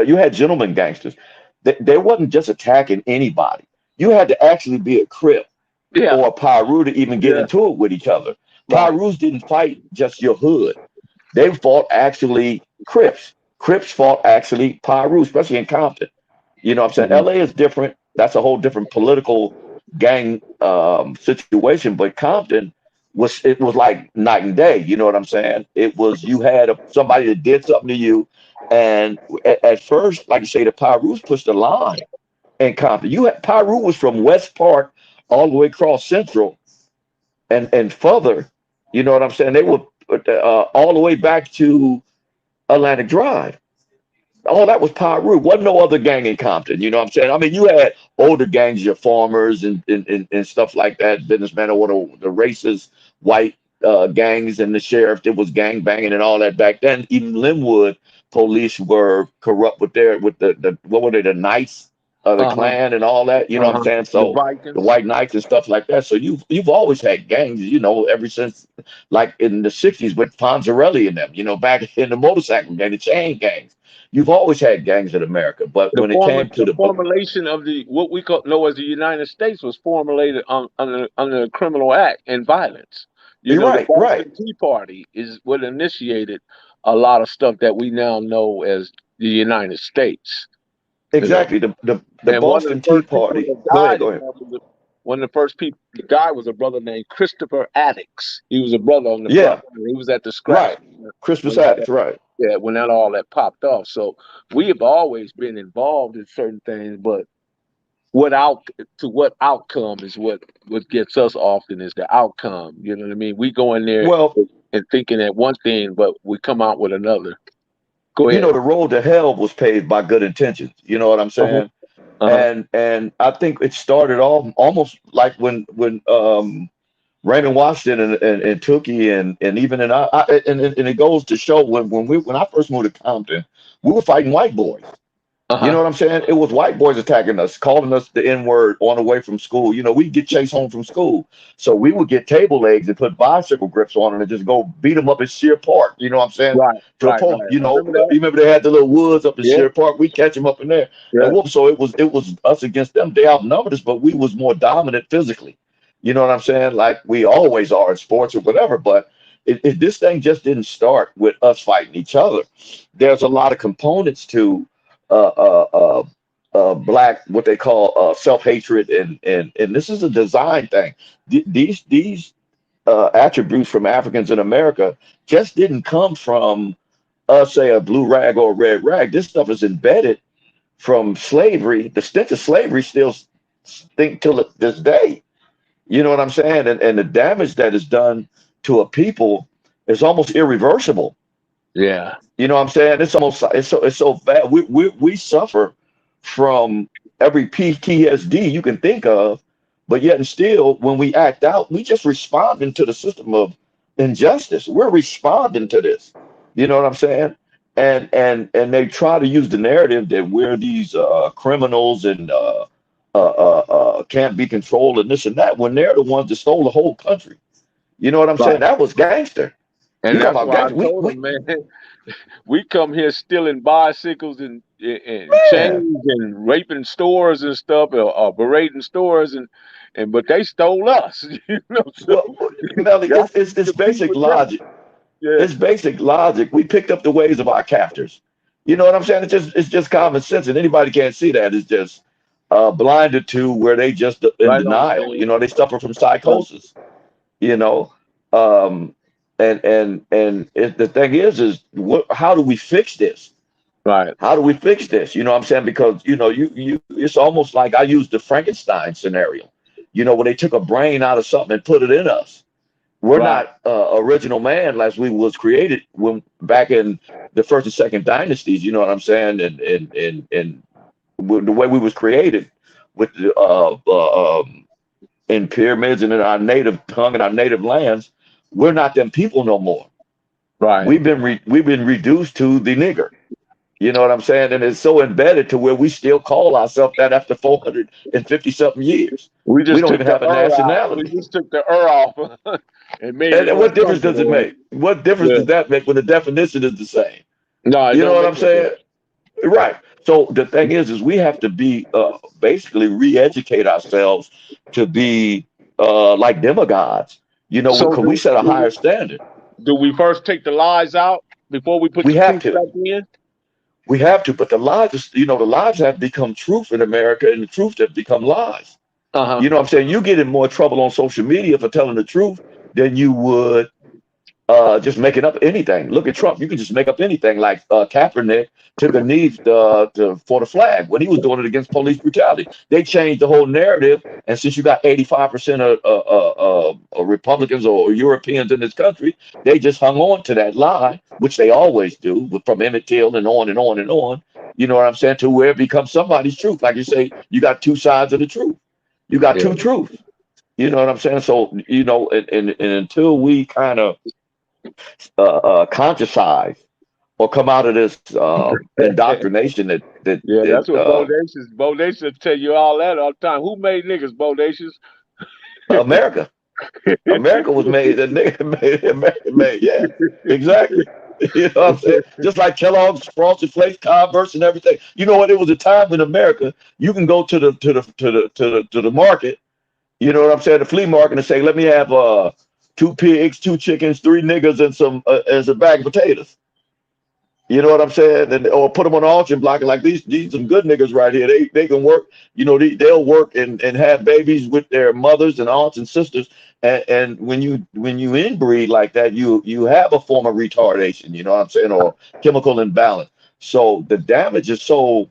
You had gentlemen gangsters. They wasn't just attacking anybody. You had to actually be a Crip Yeah. or a Pyru to even get Yeah. into it with each other. Right. Pyrus didn't fight just your hood. They fought actually Crips. Crips fought actually Pyru, especially in Compton. You know what I'm saying? Mhm. LA is different. That's a whole different political gang situation. But Compton, it was like night and day. You know what I'm saying? It was you had somebody that did something to you, and at first, like you say, the Pyrus pushed the line in Compton. You had Pyro was from West Park all the way across Central and further. You know what I'm saying? They were all the way back to Atlantic Drive. All that was Pyro. Wasn't no other gang in Compton. You know what I'm saying? I mean, you had older gangs, your farmers and stuff like that, businessmen or the racist white gangs and the sheriff that was gang banging and all that back then. Even Linwood police were corrupt with the what were they, the Knights of the Uh-huh. Klan and all that. You know what I'm Uh-huh. saying? The So the Vikings. white knights and stuff like that. So you've always had gangs, ever since like in the 60s with Fonzarelli and them, back in the motorcycle gang, the chain gangs. You've always had gangs in America, but when it came to The the formulation of the what we know as the United States was formulated under the Criminal Act and violence. You you're know, the right, right, Boston Tea Party is what initiated a lot of stuff that we now know as the United States. You know, exactly. The and one of the Boston Tea first people Party. that Go ahead, died go in ahead. that was one of the first people. The guy was a brother named Christopher Addicts. He was a brother on the front Yeah, line. He was at the scratch right. Christmas when all addicts, right. when all that popped off. So we have always been involved in certain things, but what outcome is what gets us often is the outcome. You know what I mean? We go in there Well, and thinking at one thing, but we come out with another. Go ahead. the road to hell was paved by good intentions. You know what I'm Uh-huh. saying? Uh-huh. And I think it started off almost like when Raymond Washington and Tookie and even and it goes to show when I first moved to Compton, we were fighting white boys. You know Uh-huh. what I'm saying? It was white boys attacking us, calling us the N word on the way from school. We'd get chased home from school. So we would get table legs and put bicycle grips on them and just go beat them up at Sheer Park. You know what I'm saying? Right, To a right, point, right. I remember you that. remember they had the little woods up in Yeah, Sheer Park? We'd catch them up in there and yeah. whoop. So it was us against them. They outnumbered us, but we was more dominant physically. You know what I'm saying? Like we always are in sports or whatever. But this thing just didn't start with us fighting each other. There's a lot of components to uh, uh, uh, black what they call self-hatred and this is a design thing. These attributes from Africans in America just didn't come from us, say, a blue rag or a red rag. This stuff is embedded from slavery. The stench of slavery still stink till this day. You know what I'm saying? And the damage that is done to a people is almost irreversible. Yeah. You know what I'm saying? It's so bad. We suffer from every PTSD you can think of, but yet and still, when we act out, we just responding to the system of injustice. We're responding to this. You know what I'm saying? And they try to use the narrative that we're these criminals and can't be controlled and this and that when they're the ones that stole the whole country. You know what I'm saying? Right. That was gangster. You And talking that's about why I gangster? told We him, man, we come here stealing bicycles and man. chains and raping stores and stuff, or berating stores, and but they stole us. So Well, Melly, y'all it's need to it's compete basic with them. logic. Yeah. It's basic logic. We picked up the ways of our captors. You know what I'm saying? It's just common sense, and anybody can't see that. It's just blinded to where they just in Right on, denial. man. They suffer from Right. psychosis. You know, um, the thing is how do we fix this? Right. How do we fix this? You know what I'm saying? Because it's almost like I used the Frankenstein scenario. Where they took a brain out of something and put it in us. We're Right. not original man as we was created when back in the first and second dynasties. You know what I'm saying? And the way we was created with the in pyramids and in our native tongue and our native lands, we're not them people no more. Right. We've been reduced to the nigger. You know what I'm saying? And it's so embedded to where we still call ourselves that after 450 something years. We We just don't took even the have a out. We nationality. just took the off and made it And more what difference does it comfortable. make? What difference Yeah. does that make when the definition is the same? No, it You know don't what make I'm no difference. saying? Right. So the thing is we have to be basically re-educate ourselves to be like demigods. So Because we set a higher standard. do we first take the lies out before we put We the have truth to. back in? We have to. But the lies, the lies have become truth in America, and the truth have become lies. Uh huh. You know what I'm saying? You get in more trouble on social media for telling the truth than you would just making up anything. Look at Trump. You can just make up anything. Like Kaepernick took a knee for the flag when he was doing it against police brutality. They changed the whole narrative. And since you got 85% of Republicans or Europeans in this country, they just hung on to that lie, which they always do, from Emmett Till and on and on and on. You know what I'm saying? To where it becomes somebody's truth. Like you say, you got two sides of the truth. You got Yeah. two truths. You know what I'm saying? So, and until we kind of conscientize or come out of this indoctrination that Yeah, that's what that Bodacious will tell you all that all the time. Who made niggas, Bodacious? America was made. The nigga made. Yeah, exactly. You know what I'm saying? Just like Kellogg's, Frosted Flakes, Converse, and everything. You know what? It was a time in America you can go to the market. You know what I'm saying? The flea market and say, let me have 2 pigs, 2 chickens, 3 niggas, and some as a bag of potatoes. You know what I'm saying? And or put them on the auction block and like these some good niggas right here. They can work. You know, they'll work and have babies with their mothers and aunts and sisters. And when you inbreed like that, you have a form of retardation. You know what I'm saying? Or chemical imbalance. So the damage is so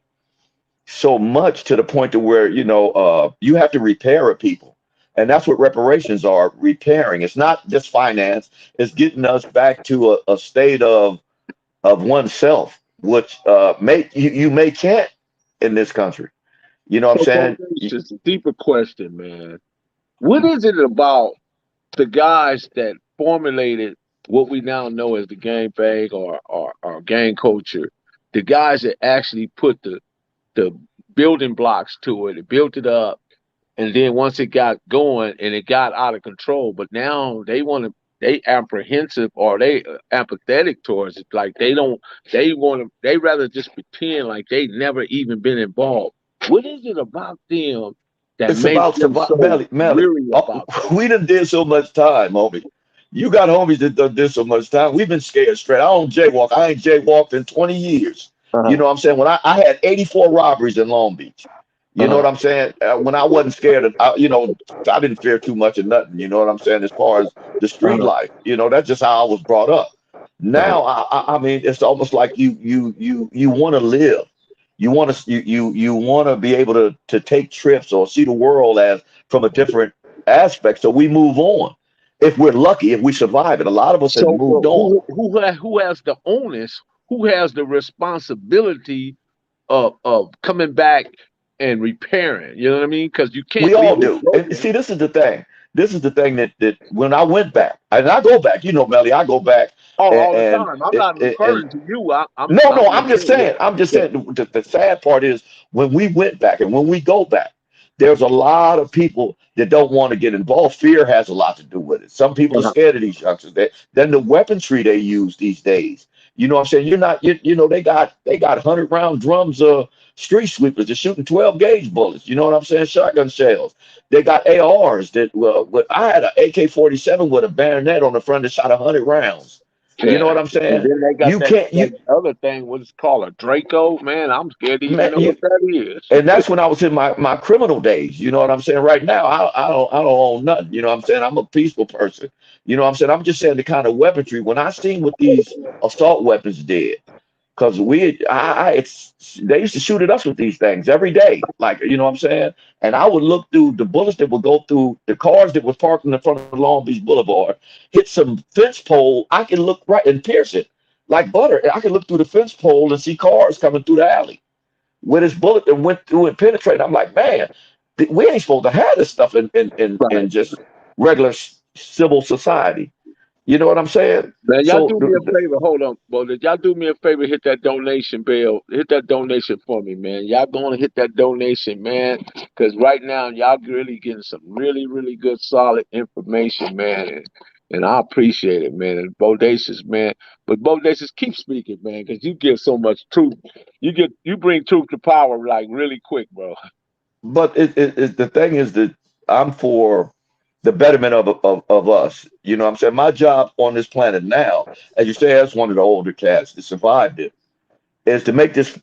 much to the point to where you have to repair a people. And that's what reparations are, repairing. It's not just finance. It's getting us back to a state of oneself, which you may can't in this country. You know what I'm So, saying? Bodacious, a deeper question, man. What is it about the guys that formulated what we now know as the gang bang or gang culture? The guys that actually put the building blocks to it, and built it up. And then once it got going and it got out of control, but now they apprehensive or they apathetic towards it. Like they rather just pretend like they never even been involved. What is it about them that It's makes about them survival. so Melly, weary about that? we done did so much time, homie. You got homies that done did so much time. We've been scared straight. I don't jaywalk. I ain't jaywalked in 20 years. You Uh-huh. know what I'm saying? When I had 84 robberies in Long Beach. You know what Uh-huh. I'm saying? When I wasn't scared, I didn't fear too much of nothing. You know what I'm saying? As far as the street Uh-huh. life, that's just how I was brought up. Uh-huh. Now, I mean, it's almost like you want to live. You want to be able to take trips or see the world as from a different aspect. So we move on. If we're lucky, if we survive it, a lot of us have So moved on. who has the onus? Who has the responsibility of coming back and repairing? You know what I mean? Because you We can't all leave it do. And broken. see, this is the thing. This is the thing that when I went back, and I go back, Melly, I go back Oh, and all the time. I'm not and referring to you. no, I'm I'm just referring. saying. I'm just Yeah. saying. The sad part is when we went back and when we go back, there's a lot of people that don't want to get involved. Fear has a lot to do with it. Some people are Uh-huh. scared of these youngsters. Then the weaponry they use these days. You know what I'm saying? You're not. They got 100-round drums of street sweepers. They're shooting 12 gauge bullets. You know what I'm saying? Shotgun shells. They got ARs that. Well, I had an AK-47 with a bayonet on the front that shot 100 rounds. You know Yeah. what I'm And saying? then they got You can't. that other thing. What it's called, a Draco. Man, I'm scared to even Man, know what that is. and that's when I was in my criminal days. You know what I'm saying? Right now, I don't own nothing. You know what I'm saying? I'm a peaceful person. You know what I'm saying? I'm just saying the kind of weaponry. When I seen what these assault weapons did, because they used to shoot at us with these things every day. Like, you know what I'm saying? And I would look through the bullets that would go through the cars that was parked in the front of Long Beach Boulevard, hit some fence pole. I can look right and pierce it like butter. I can look through the fence pole and see cars coming through the alley with his bullet and went through and penetrated. I'm like, man, we ain't supposed to have this stuff in Right. just regular civil society. You know what I'm saying? Man, y'all So do me a favor. Hold on, brother. Y'all do me a favor. Hit that donation bell. Hit that donation for me, man. Y'all going to hit that donation, man. Because right now, y'all really getting some really, really good, solid information, man. And I appreciate it, man. And Bodacious, man. But Bodacious, keep speaking, man, because you give so much truth. You bring truth to power like really quick, bro. but the thing is that I'm for the betterment of us. You know what I'm saying? My job on this planet now, as you say, as one of the older cats that survived it, is to make this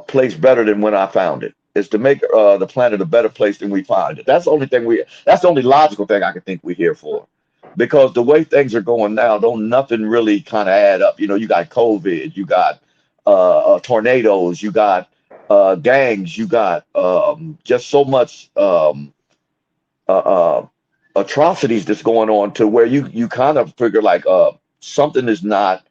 place better than when I found it. Is to make the planet a better place than we found it. That's the only logical thing I can think we're here for. because the way things are going now, don't nothing really kind of add up. You know, you got COVID, you got tornadoes, you got gangs, you got just so much uh, uh, atrocities that's going on to where you kind of figure like something is not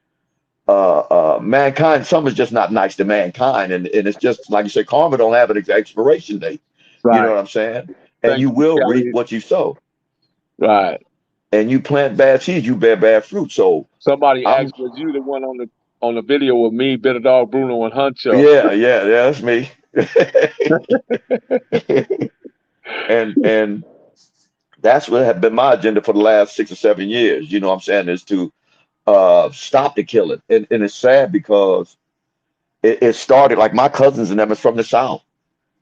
mankind, some is just not nice to mankind, and it's just like you said, karma don't have an expiration date. You know Right. what I'm saying? And Thank you you, will reap Kelly. what you sow. Right. And you plant bad seeds, you bear bad fruit. So Somebody I'm asked, was you the one on the video with me, Bitter Dog, Bruno, and Huncho? yeah, that's me. And that's what had been my agenda for the last 6 or 7 years. You know what I'm saying, is to stop the killing. And it's sad because it started like my cousins and them is from the South.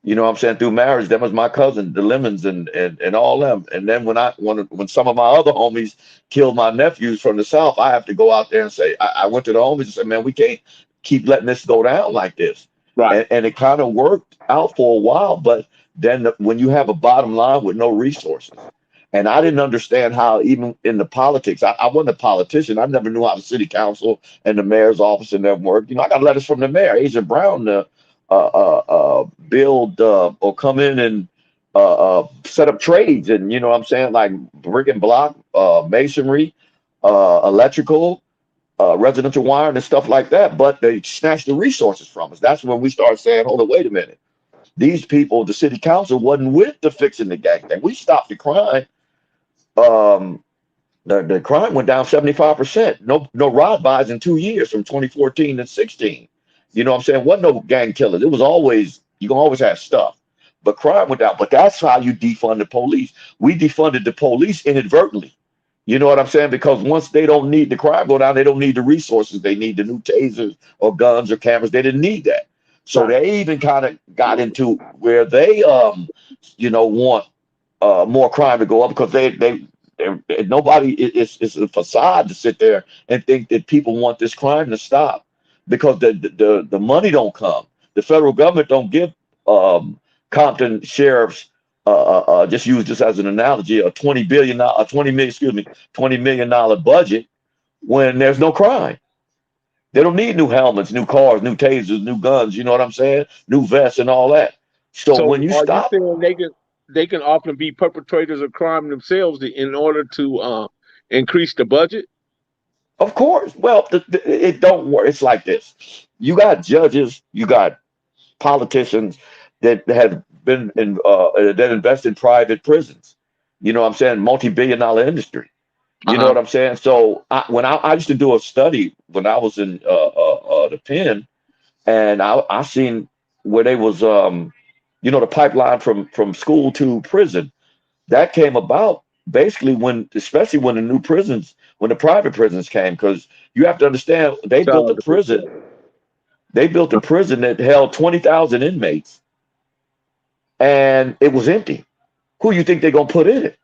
You know what I'm saying? Through marriage, that was my cousin, the Lemons and all them. And then when some of my other homies killed my nephews from the South, I have to go out there and say, I went to the homies and said, man, we can't keep letting this go down like this. Right. And it kind of worked out for a while, but then when you have a bottom line with no resources, and I didn't understand how even in the politics, I wasn't a politician. I never knew how the city council and the mayor's office and them worked. You know, I got letters from the mayor, Agent Brown, build or come in and set up trades, and you know what I'm saying, like brick and block, masonry, electrical, residential wiring and stuff like that. But they snatched the resources from us. That's when we started saying, hold on, wait a minute. These people, the city council wasn't with the fixing the gang thing. We stopped the crime. Um, the crime went down 75%. No ride-bys in 2 years from 2014 to 16. You know what I'm saying? Wasn't no gang killers. It was always, you can always have stuff. But crime went down. But that's how you defund the police. We defunded the police inadvertently. You know what I'm saying? Because once they don't need the crime go down, they don't need the resources. They need the new tasers or guns or cameras. They didn't need that. So Right. they even kind of got into where they want more crime to go up because nobody, it's a facade to sit there and think that people want this crime to stop because the money don't come. The federal government don't give Compton sheriffs, just use this as an analogy, a $20 million budget when there's no crime. They don't need new helmets, new cars, new tasers, new guns, you know what I'm saying, new vests and all that. So So when you are you stop, saying they can often be perpetrators of crime themselves in order to increase the budget? of course. Well, it don't work. It's like this. You got judges, you got politicians that have been that invest in private prisons. You know what I'm saying? Multi-billion-dollar industry. You know Uh-huh. what I'm saying? So when I used to do a study when I was in the pen, and I seen where they was the pipeline from school to prison that came about basically especially when the new prisons, when the private prisons came, because you have to understand Sorry to put that. they built a prison that held 20,000 inmates, and it was empty. Who you think they're gonna put in it?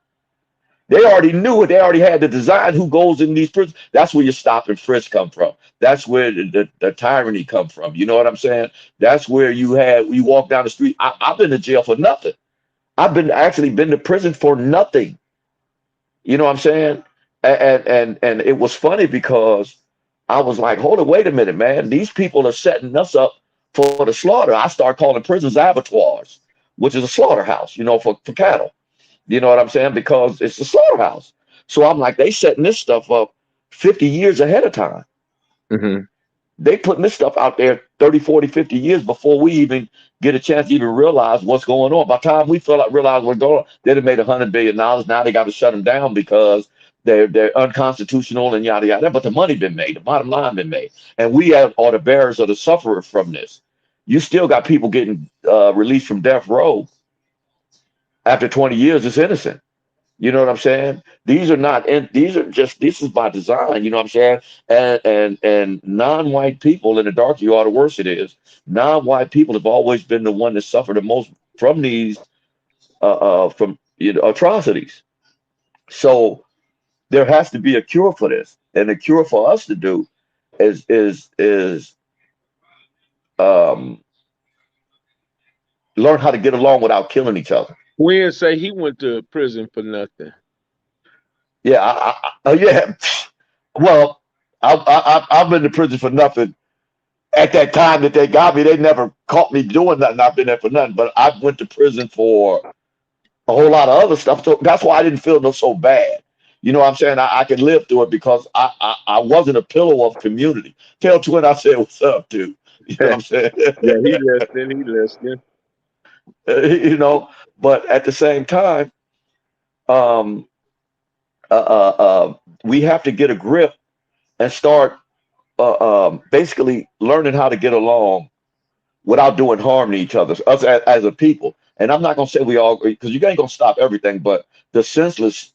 They already knew it. They already had the design. Who goes in these prisons? That's where your stop and frisk come from. That's where the tyranny come from. You know what I'm saying? That's where you walk down the street. I've been to jail for nothing. I've been to prison for nothing. You know what I'm saying? And it was funny because I was like, hold on, wait a minute, man. These people are setting us up for the slaughter. I start calling prisons abattoirs, which is a slaughterhouse, for cattle. You know what I'm saying? Because it's a slaughterhouse. So I'm like, they setting this stuff up 50 years ahead of time. Hmm. They putting this stuff out there 30, 40, 50 years before we even get a chance to even realize what's going on. By the time we realize what's going on, they'd have made $100 billion. Now they got to shut them down because they're unconstitutional and yada yada. But the money been made, the bottom line been made, and we are the bearers of the sufferer from this. You still got people getting released from death row after 20 years. It's innocent. You know what I'm saying? These are not, and these are just, this is by design. You know what I'm saying? And non-white people, in the darker you are, the worse it is. Non-white people have always been the one that suffer the most from these, from atrocities. So there has to be a cure for this, and the cure for us to do is um, learn how to get along without killing each other. Wynn say he went to prison for nothing. Yeah, yeah. Well, I've been to prison for nothing. At that time that they got me, they never caught me doing nothing. I've been there for nothing. But I went to prison for a whole lot of other stuff. So that's why I didn't feel no so bad. You know what I'm saying? I could live through it because I wasn't a pillow of community. Tell Twin I said what's up, dude. You know what I'm saying? Yeah, he listening. He listening. You know, but at the same time, um, we have to get a grip and start basically learning how to get along without doing harm to each other, us as a people. And I'm not gonna say we all agree because you ain't gonna stop everything, but the senseless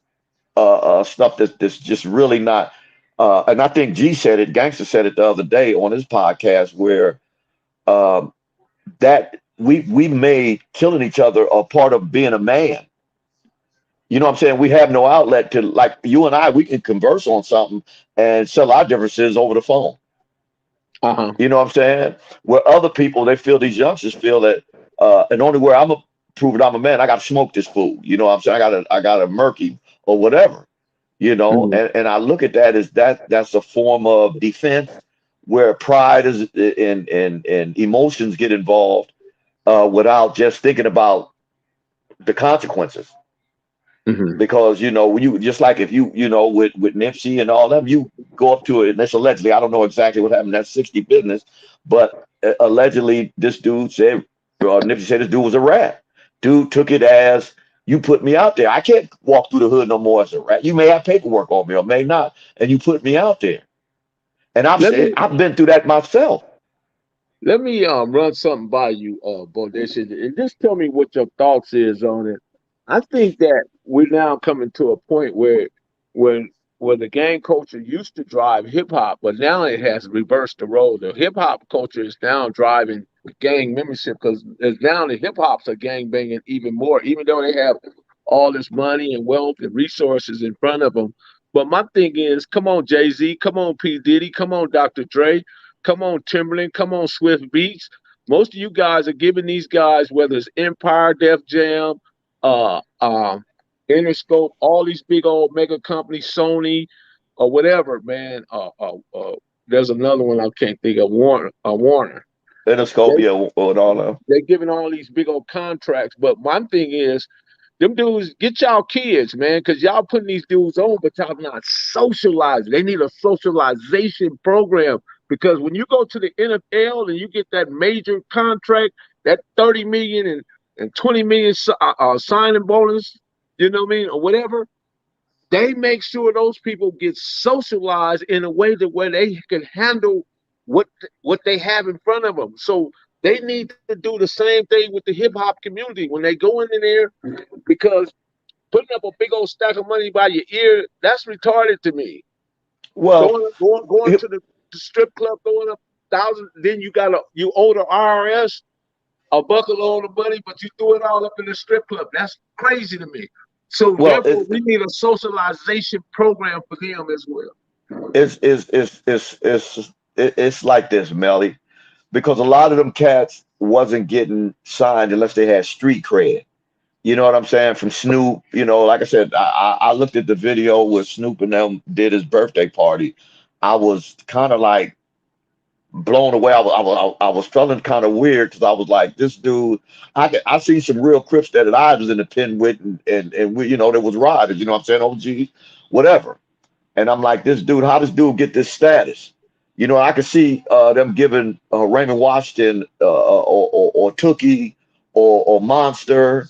stuff that's just really not. And I think G said it, Gangster said it the other day on his podcast, where um, that we made killing each other a part of being a man. You know what I'm saying? We have no outlet to, like you and I, we can converse on something and sell our differences over the phone. Uh-huh. You know what I'm saying? Where other people, they feel, these youngsters feel that, and only where I'm a prove it I'm a man, I got to smoke this fool. You know what I'm saying? I got to murk him or whatever. You know, Mm-hmm. and I look at that as that's a form of defense where pride is and emotions get involved without just thinking about the consequences. Mm-hmm. Because you know, when you just like if you know with Nipsey and all them, you go up to it, and that's allegedly. I don't know exactly what happened. That's 60 business, but allegedly this dude said, Nipsey said this dude was a rat. Dude took it as you put me out there. I can't walk through the hood no more as a rat. You may have paperwork on me or may not, and you put me out there. And I've Let said me I've been through that myself. let me run something by you, Bodacious, and just tell me what your thoughts is on it. I think that we're now coming to a point when where the gang culture used to drive hip hop, but now it has reversed the role. The hip hop culture is now driving gang membership because now the hip hops are gang banging even more, even though they have all this money and wealth and resources in front of them. But my thing is, come on, Jay Z, come on, P Diddy, come on, Dr. Dre, come on, Timberland, come on, Swift Beats. Most of you guys are giving these guys, whether it's Empire, Def Jam, uh, um, Interscope, all these big old mega companies, Sony, or whatever, man. There's another one I can't think of. Warner. They Interscope, with all of they're giving all these big old contracts. But my thing is, them dudes, get y'all kids, man, because y'all putting these dudes on, but y'all not socializing. They need a socialization program because when you go to the NFL and you get that major contract, that 30 million and 20 million signing bonus, you know what I mean, or whatever, they make sure those people get socialized in a way that where they can handle what what they have in front of them. So they need to do the same thing with the hip hop community when they go in there because putting up a big old stack of money by your ear, that's retarded to me. well, Going to the strip club, throwing up thousands, then you owe the IRS a bucket load of money, but you threw it all up in the strip club. That's crazy to me. So well, therefore, we need a socialization program for them as well. it's it's it's it's it's it's like this, Melly, because a lot of them cats wasn't getting signed unless they had street cred. You know what I'm saying? From Snoop, like I said, I looked at the video where Snoop and them did his birthday party. I was kind of like blown away. I was feeling kind of weird because I was like, this dude. I seen some real Crips that I was in the pen with, and we, there was riders. You know what I'm saying? OG, whatever. And I'm like, this dude, how does dude get this status? I could see them giving Raymond Washington or Tookie or Monster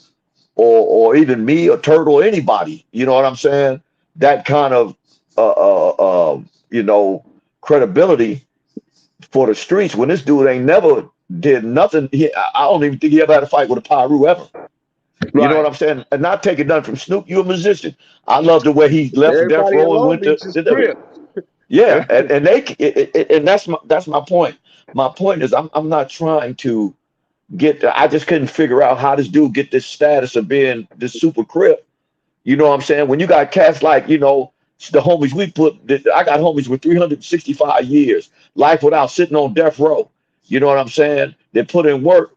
or even me or Turtle or anybody. You know what I'm saying? That kind of credibility for the streets when this dude ain't never did nothing. I don't even think he ever had a fight with a Pyro ever. You know what Right. I'm saying? And not taking nothing from Snoop. You a musician. I love the way he left Death Everybody in Row and Long went to Beach is did everything. Crip. Yeah, and and that's my point. My point is I'm not trying to get. I just couldn't figure out how this dude get this status of being this super crip. You know what I'm saying? When you got cats like the homies I got homies with 365 years life without sitting on death row. You know what I'm saying? They put in work.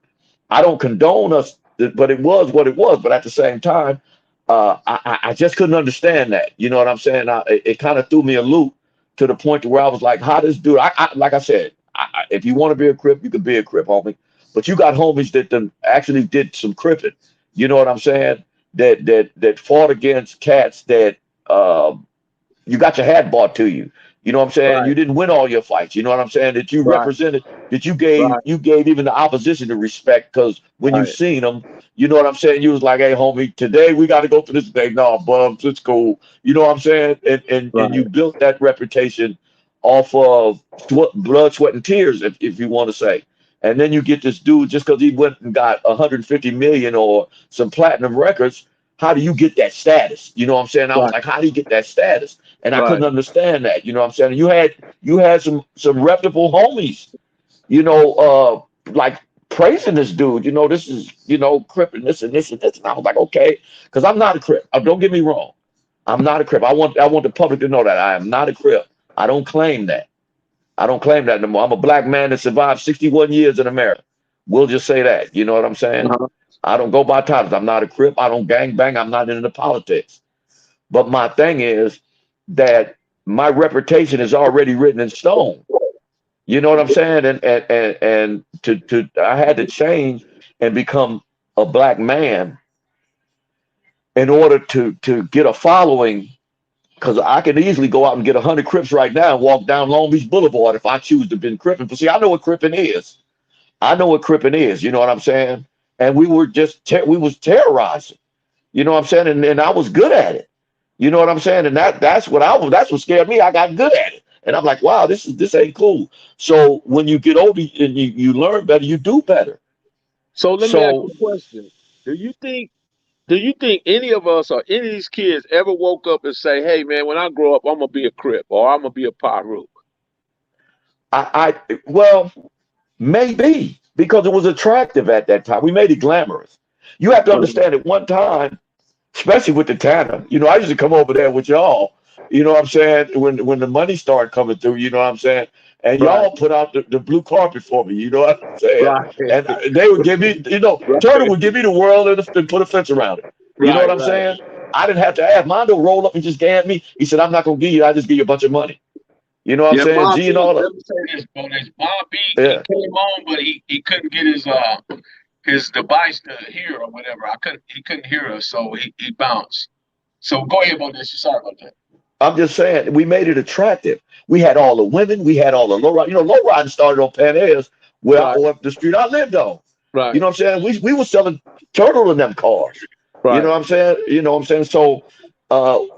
I don't condone us, but it was what it was. But at the same time, I just couldn't understand that. You know what I'm saying? It kind of threw me a loop to the point to where I was like, how this dude? Like I said, if you want to be a Crip, you can be a Crip, homie. But you got homies that done actually did some cripping. You know what I'm saying? That fought against cats that you got your hat bought to you. You know what I'm saying? Right. You didn't win all your fights. You know what I'm saying? That you Right. represented, that Right. you gave even the opposition the respect because when you Right. seen them, you know what I'm saying? You was like, hey, homie, today we got to go through this day. No, bums, it's cool. You know what I'm saying? And you Right. built that reputation off of blood, sweat, and tears, if you want to say. And then you get this dude just because he went and got 150 million or some platinum records. How do you get that status? You know what I'm saying? I was Right. like, how do you get that status? And I Right. couldn't understand that. You know what I'm saying? You had some reputable homies, you know, like praising this dude. You know, this is, you know, Crip and this and this and this. And I was like, okay, because I'm not a Crip. Don't get me wrong. I'm not a Crip. I want the public to know that I am not a Crip. I don't claim that. I don't claim that no more. I'm a black man that survived 61 years in America. We'll just say that. You know what I'm saying? Uh-huh. I don't go by titles. I'm not a Crip. I don't gang bang. I'm not into politics. But my thing is that my reputation is already written in stone. You know what I'm saying? And to I had to change and become a black man in order to get a following. Because I can easily go out and get 100 Crips right now and walk down Long Beach Boulevard if I choose to be Cripping. But see, I know what Cripping is. I know what Cripping is. You know what I'm saying? And we were just we was terrorizing. You know what I'm saying? And I was good at it. You know what I'm saying? And that's what scared me. I got good at it. And I'm like, wow, this ain't cool. So when you get older and you learn better, you do better. So let me ask So you a question. Do you think do you think any of us or any of these kids ever woke up and say, hey man, when I grow up, I'm gonna be a Crip or I'm gonna be a Pyro? well, maybe because it was attractive at that time. We made it glamorous. You have to understand at one time, especially with the Tanner. You know, I used to come over there with y'all. You know what I'm saying? When the money started coming through, you know what I'm saying? And Right, y'all put out the blue carpet for me. You know what I'm saying? right, And they would give me, you know, right, Turner would give me the world and put a fence around it. You know right, what I'm right. saying? I didn't have to ask. Mondo roll up and just gave me. He said, "I'm not gonna give you. I just give you a bunch of money." You know what I'm Yeah, saying? Bob G and B. all the Let me say this, Bodacious. Bob B. He yeah. came on, but he couldn't get his device to hear or whatever. He couldn't hear us, so he bounced. So go ahead, Bodacious. Sorry about that. I'm just saying we made it attractive. We had all the women. We had all the low ride. You know, low riding started on Pan Airs, Right, or up the street I lived on. You right, know what I'm saying? We were selling turtle in them cars. You know right, what I'm saying? You know what I'm saying? So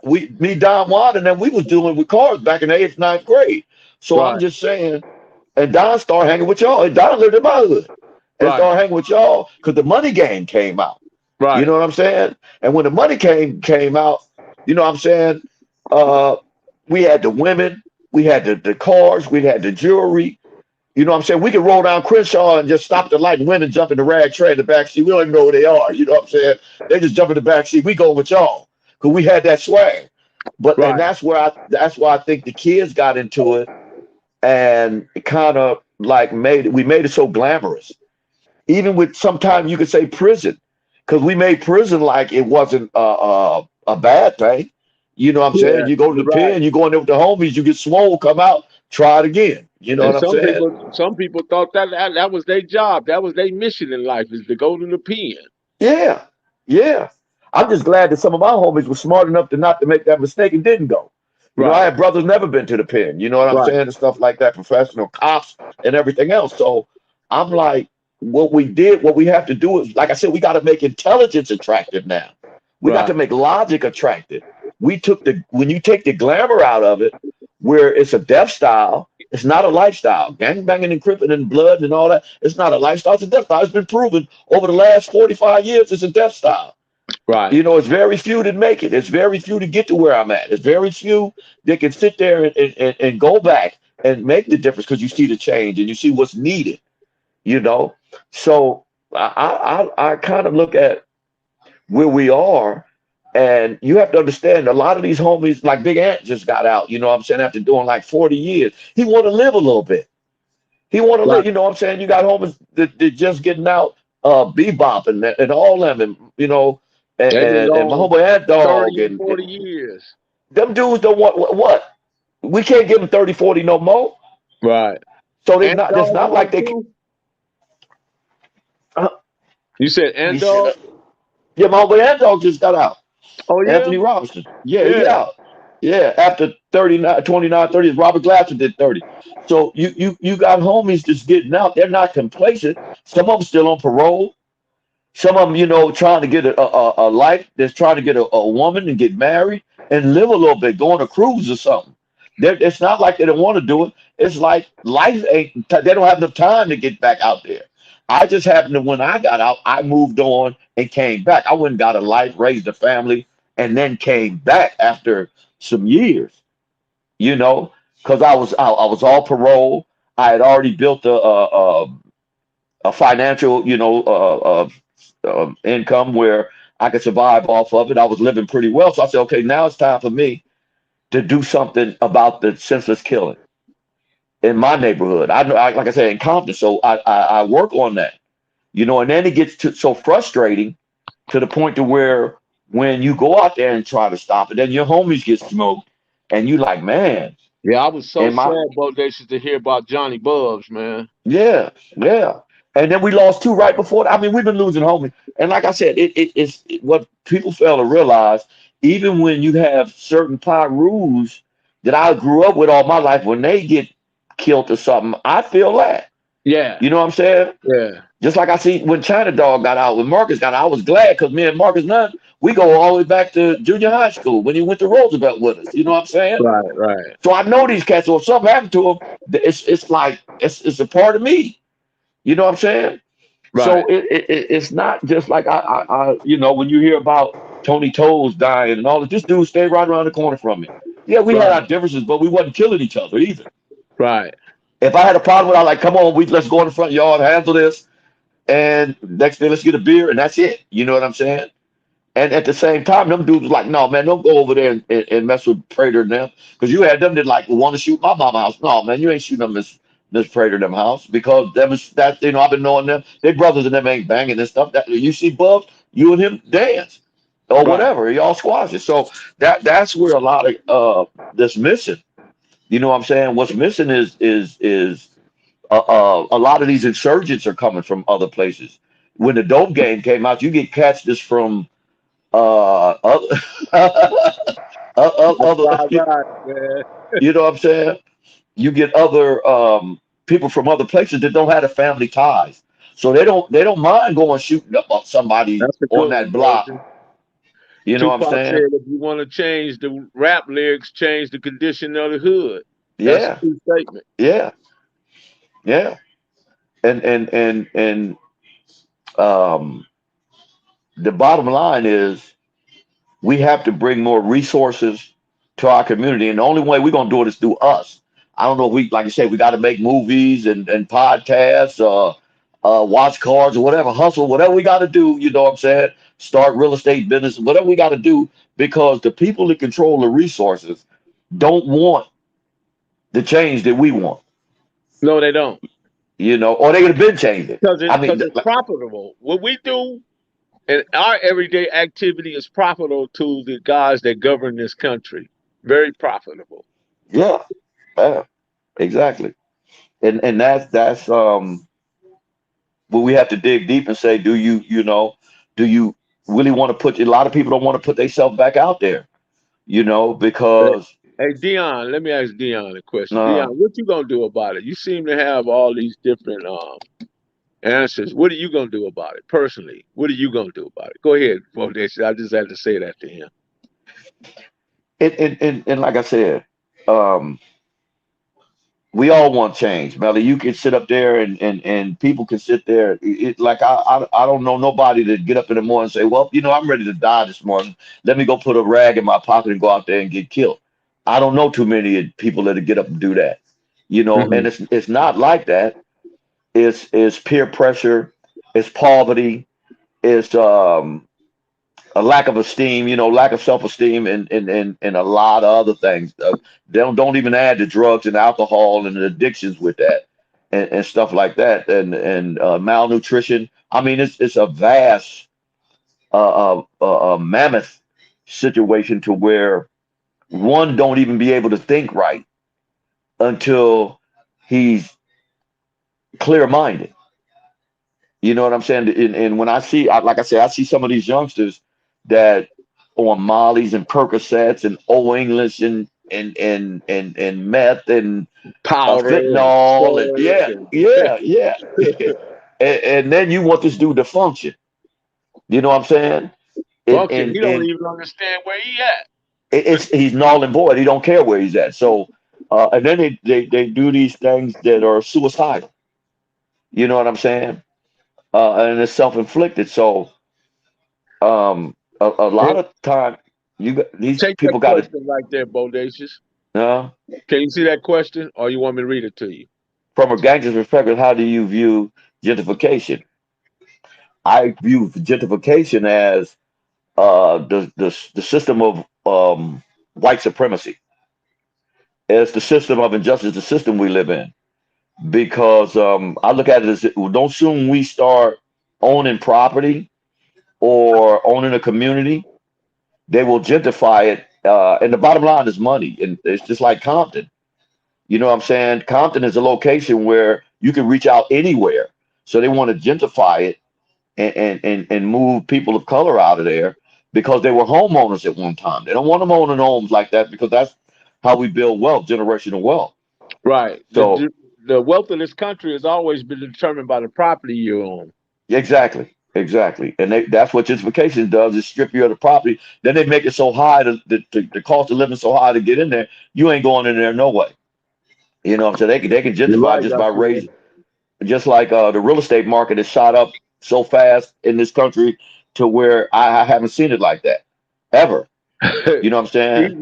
me, Don Juan, and then we was dealing with cars back in the eighth, ninth grade. So I'm right, just saying, and Don started hanging with y'all. And Don lived in my hood and right, started hanging with y'all because the money game came out. You right, know what I'm saying? And when the money came out, you know what I'm saying? Uh, we had the women, we had the cars, we had the jewelry. You know what I'm saying? We could roll down Crenshaw and just stop the light and women jump in the rag tray in the back seat. We don't even know where they are. You know what I'm saying? They just jump in the back seat. We go with y'all because we had that swag. But and right. that's why I think the kids got into it and kind of like we made it so glamorous. Even with sometimes you could say prison, because we made prison like it wasn't a bad thing. You know what I'm saying? Yeah, You go to you're the right. pen, you go in there with the homies, you get swole, come out, try it again. You know And what I'm saying? some people thought that was their job. That was their mission in life is to go to the pen. Yeah, yeah. I'm just glad that some of my homies were smart enough to not to make that mistake and didn't go. You know, I Right, had brothers never been to the pen. You know what I'm right, saying, and stuff like that, professional cops and everything else. So I'm like, what we have to do is, like I said, we got to make intelligence attractive now. We got right, to make logic attractive. When you take the glamour out of it, where it's a death style, it's not a lifestyle. Gang banging and cripping and blood and all that. It's not a lifestyle. It's a death style. It's been proven over the last 45 years. It's a death style. right. You know, it's very few that make it. It's very few to get to where I'm at. It's very few that can sit there and go back and make the difference because you see the change and you see what's needed. You know, so I kind of look at where we are, and you have to understand a lot of these homies, like Big Ant just got out. You know what I'm saying? After doing like 40 years, he want to live a little bit. He want to Right. live. You know what I'm saying? You got homies that just getting out, Bebop and all them, and you know. They've been and my gone homeboy Ant Dog 30 and and 40 years. them dudes don't want what? We can't give them 30, 40 no more. Right. So they And not. It's dog not like gone they. too. Uh, You said and you said, dog? yeah, my homeboy Ant Dog just got out. Oh yeah? Anthony Robinson. Yeah, he Yeah. out. Yeah, after 39, 29, 30, Robert Glasser did 30. So you got homies just getting out. They're not complacent. Some of them still on parole. Some of them, trying to get a life. They're trying to get a woman and get married and live a little bit, go on a cruise or something. It's not like they don't want to do it. It's like life ain't. They don't have enough time to get back out there. I just happened to when I got out, I moved on and came back. I went and got a life, raised a family, and then came back after some years. You know, because I was all parole. I had already built a financial, income where I could survive off of it. I was living pretty well. So I said, okay, now it's time for me to do something about the senseless killing in my neighborhood. I know, like I said, in Compton. So I work on that, and then it gets so frustrating to the point to where when you go out there and try to stop it, then your homies get smoked, and you like, man, Yeah, I was so and sad, my Bodacious, to hear about Johnny Bubs, man. yeah, yeah. And then we lost two right before that. I mean, we've been losing homies. And like I said, what people fail to realize, even when you have certain rules that I grew up with all my life, when they get killed or something, I feel that. Yeah, You know what I'm saying? yeah. Just like I see when China Dog got out, when Marcus got out, I was glad because me and Marcus Nunn, we go all the way back to junior high school when he went to Roosevelt with us. You know what I'm saying? Right, right, So I know these cats, or if something happened to them, it's like it's a part of me. You know what I'm saying? right. So it's not just like when you hear about Tony Toes dying and all that. This dude stayed right around the corner from me. Yeah, we had Right, our differences, but we wasn't killing each other either. right, If I had a problem with, it, I like, come on, let's go in the front yard and handle this, and next day let's get a beer, and that's it. You know what I'm saying? And at the same time, them dudes was like, no, man, don't go over there and mess with Prater and them. Because you had them that like want to shoot my mama house. No, man, you ain't shooting them Miss Prater them house. Because I've been knowing them. Their brothers and them ain't banging and stuff. That you see Bubs, you and him dance. Or right. whatever. Y'all squash it. So that's where a lot of that's missing. You know what I'm saying? What's missing is a lot of these insurgents are coming from other places. When the dope game came out, you get catch this from other, That's other, why I ride, man. you know what I'm saying? You get other people from other places that don't have the family ties, so they don't mind going shooting up on somebody That's a on good that one, block. Virgin. You know what I'm Tupac saying? said, if you want to change the rap lyrics, change the condition of the hood. That's a Yeah, true statement. yeah, yeah. And um, the bottom line is we have to bring more resources to our community. And the only way we're gonna do it is through us. I don't know if we, like you said, we got to make movies and podcasts, watch cards or whatever, hustle, whatever we got to do. You know what I'm saying? Start real estate business, whatever we got to do, because the people that control the resources don't want the change that we want. No, they don't. Or they could have been changing. Because I mean, it's profitable. What we do and our everyday activity is profitable to the guys that govern this country. Very profitable. yeah, yeah, exactly. And that's but we have to dig deep and say, do you really want to put? A lot of people don't want to put themselves back out there, Hey, because hey, Dion, let me ask Dion a question. Dion, uh, what you gonna do about it? You seem to have all these different answers. What are you gonna do about it personally? What are you gonna do about it? Go ahead, Foundation. I just had to say that to him. and like I said, um, we all want change, Melly. You can sit up there and people can sit there. Like I don't know nobody that get up in the morning and say, well, I'm ready to die this morning. Let me go put a rag in my pocket and go out there and get killed. I don't know too many people that get up and do that. And Hmm. it's not like that. It's peer pressure, it's poverty, it's a lack of esteem, lack of self-esteem, and a lot of other things. Don't even add the drugs and alcohol and the addictions with that, and stuff like that, and malnutrition. I mean, it's a vast a mammoth situation to where one don't even be able to think right until he's clear minded. You know what I'm saying? And when I see, like I said, I see some of these youngsters that on Molly's and Percocets and Old English and meth and Powder and fentanyl and drugs yeah, and yeah, yeah. And then you want this dude to function. You know what I'm saying? And Function. and He don't and even understand where he at. it's he's null and void. He don't care where he's at. So and then they do these things that are suicidal. You know what I'm saying? And it's self inflicted. So a lot Hey, of time you got these take that people got to question right there, Bodacious. uh, Can you see that question, or you want me to read it to you? from a gangster's perspective. How do you view gentrification? I view gentrification as the system of white supremacy. It's the system of injustice, the system we live in. Because I look at it as don't soon we start owning property or owning a community, they will gentrify it. And the bottom line is money. And it's just like Compton. You know what I'm saying? Compton is a location where you can reach out anywhere. So they want to gentrify it and move people of color out of there because they were homeowners at one time. They don't want them owning homes like that because that's how we build wealth, generational wealth. Right. So The wealth of this country has always been determined by the property you own. exactly, exactly. And that's what gentrification does is strip you of the property. Then they make it so high, the cost of living so high to get in there, you ain't going in there no way. You know what I'm saying? They can You're gentrify right, just by Dr. raising, just like the real estate market has shot up so fast in this country to where I haven't seen it like that ever. You know what I'm saying?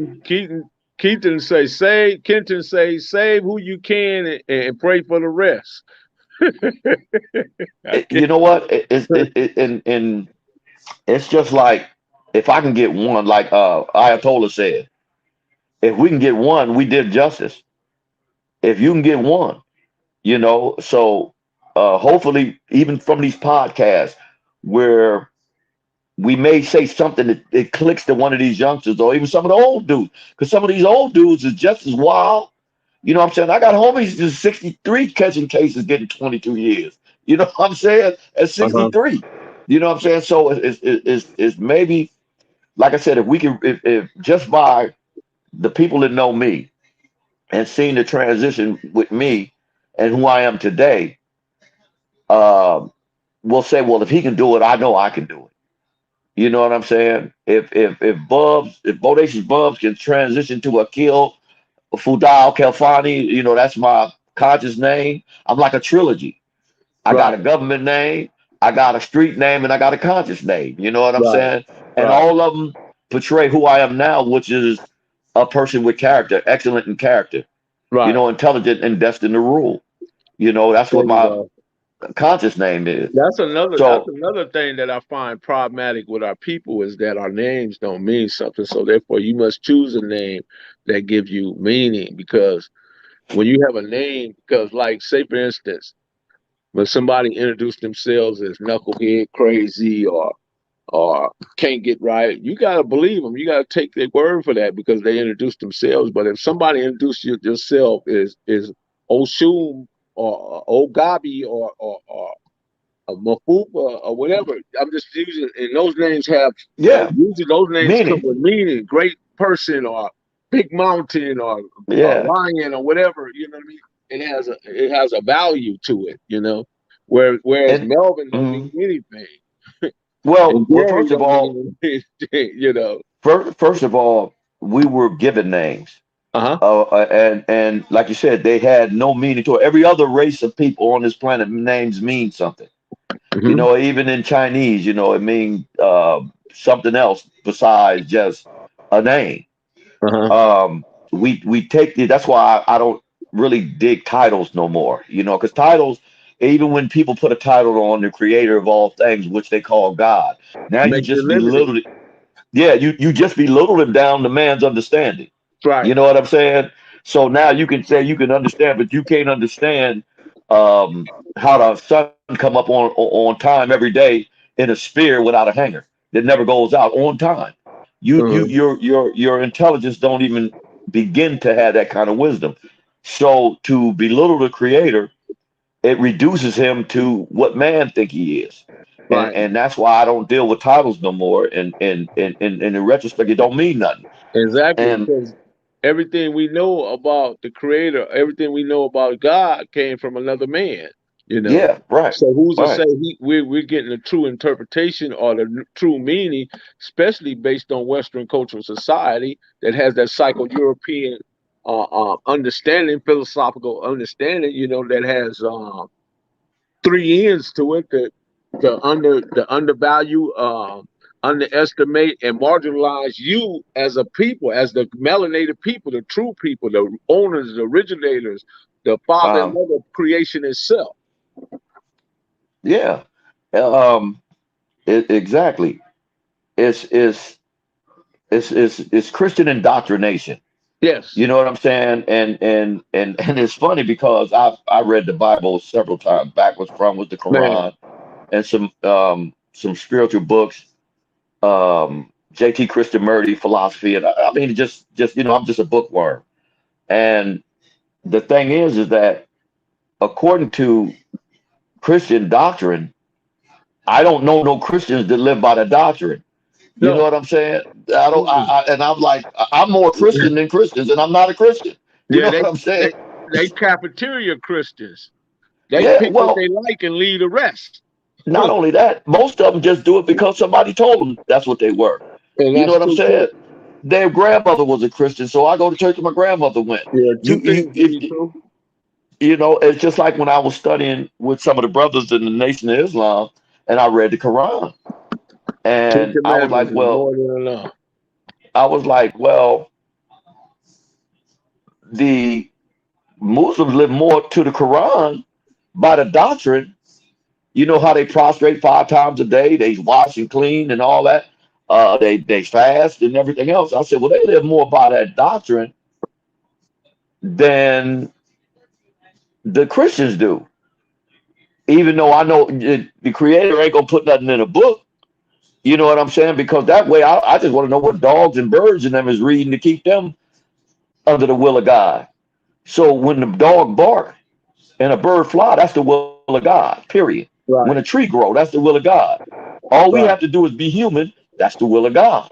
Keaton say save. Kenton say save who you can and pray for the rest. You know what? And it's just like if I can get one, like Ayatollah said, if we can get one, we did justice. If you can get one, you know, so hopefully even from these podcasts where we may say something that it clicks to one of these youngsters or even some of the old dudes, because some of these old dudes is just as wild. You know what I'm saying? I got homies just 63 catching cases getting 22 years. You know what I'm saying? At Uh-huh. 63. You know what I'm saying? So it's maybe, like I said, if we can, if just by the people that know me and seeing the transition with me and who I am today, um, we'll say, well, if he can do it, I know I can do it. You know what I'm saying? If Bodacious Bubs can transition to Akil Fudal Kelfani, you know, that's my conscious name. I'm like a trilogy. I got a Right, government name, I got a street name, and I got a conscious name. You know what I'm right, saying? And right, all of them portray who I am now, which is a person with character, excellent in character, you right. know, intelligent and destined to rule. You know, that's There what you my go. conscious name is. That's So, another thing that I find problematic with our people is that our names don't mean something. So therefore you must choose a name that gives you meaning because when you have a name, because like say for instance, when somebody introduced themselves as knucklehead crazy or can't get right, you gotta believe them. You gotta take their word for that because they introduced themselves. But if somebody introduced yourself is Oshun or Ogabi or a Mafupa or whatever, I'm just using, and those names have yeah, usually those names come meaning. with meaning, great person or big mountain or a Yeah. lion or whatever. You know what I mean? It has a value to it. You know, whereas And Melvin don't mean mm, anything. And well, Gary first of don't all, mean anything, you know. first of all, we were given names. Uh-huh. And like you said, they had no meaning to it. Every other race of people on this planet, names mean something. You Mm-hmm. know, even in Chinese, you know, it means something else besides just a name. Uh-huh. We take the, that's why I don't really dig titles no more. You know, because titles, even when people put a title on the creator of all things, which they call God, now you Make you just limited. belittle. Yeah, you just belittle him down to man's understanding. Right. You know what I'm saying? So now you can say you can understand, but you can't understand how the sun come up on time every day in a sphere without a hanger. that never goes out on time. Mhm. Your intelligence don't even begin to have that kind of wisdom. So to belittle the creator, it reduces him to what man think he is. And Right. and that's why I don't deal with titles no more. And in retrospect, it don't mean nothing. Exactly, And because everything we know about the creator, everything we know about God came from another man, you know. yeah, right, So who's to right. say we're getting the true interpretation or the true meaning, especially based on Western cultural society that has that psycho-European understanding, philosophical understanding, you know, that has three ends to it, the undervalue, underestimate, and marginalize you as a people, as the melanated people, the true people, the owners, the originators, the father and Um, mother of creation itself. yeah. Um, exactly. It's it's it's Christian indoctrination. Yes, You know what I'm saying? And it's funny because I read the Bible several times, backwards, frontwards, the man. Quran, and some spiritual books. JT Krishnamurti philosophy, and I mean just I'm just a bookworm. And the thing is that according to Christian doctrine, I don't know no Christians that live by the doctrine. You know No. what I'm saying? I don't. Mm-mm. And I'm like, I'm more Christian than Christians, and I'm not a Christian. You Yeah, know what I'm saying? they cafeteria Christians. They Yeah. pick what Well, they like and leave the rest. not only that, most of them just do it because somebody told them that's what they were. And You know that's what I'm true saying? too. Their grandmother was a Christian, so I go to church where my grandmother went. Yeah, two You things to if be true. it's just like when I was studying with some of the brothers in the Nation of Islam, and I read the Quran, Ten and commandments is more than enough. I was like, well, the Muslims live more to the Quran by the doctrine. You know how they prostrate 5 times a day, they wash and clean and all that. They fast and everything else. I said, well, they live more by that doctrine than the Christians do. Even though I know the Creator ain't gonna put nothing in a book. You know what I'm saying? Because that way, I just want to know what dogs and birds and them is reading to keep them under the will of God. So when the dog bark and a bird fly, that's the will of God. Period. When a Right, tree grow, that's the will of God. All we have right, to do is be human. That's the will of God.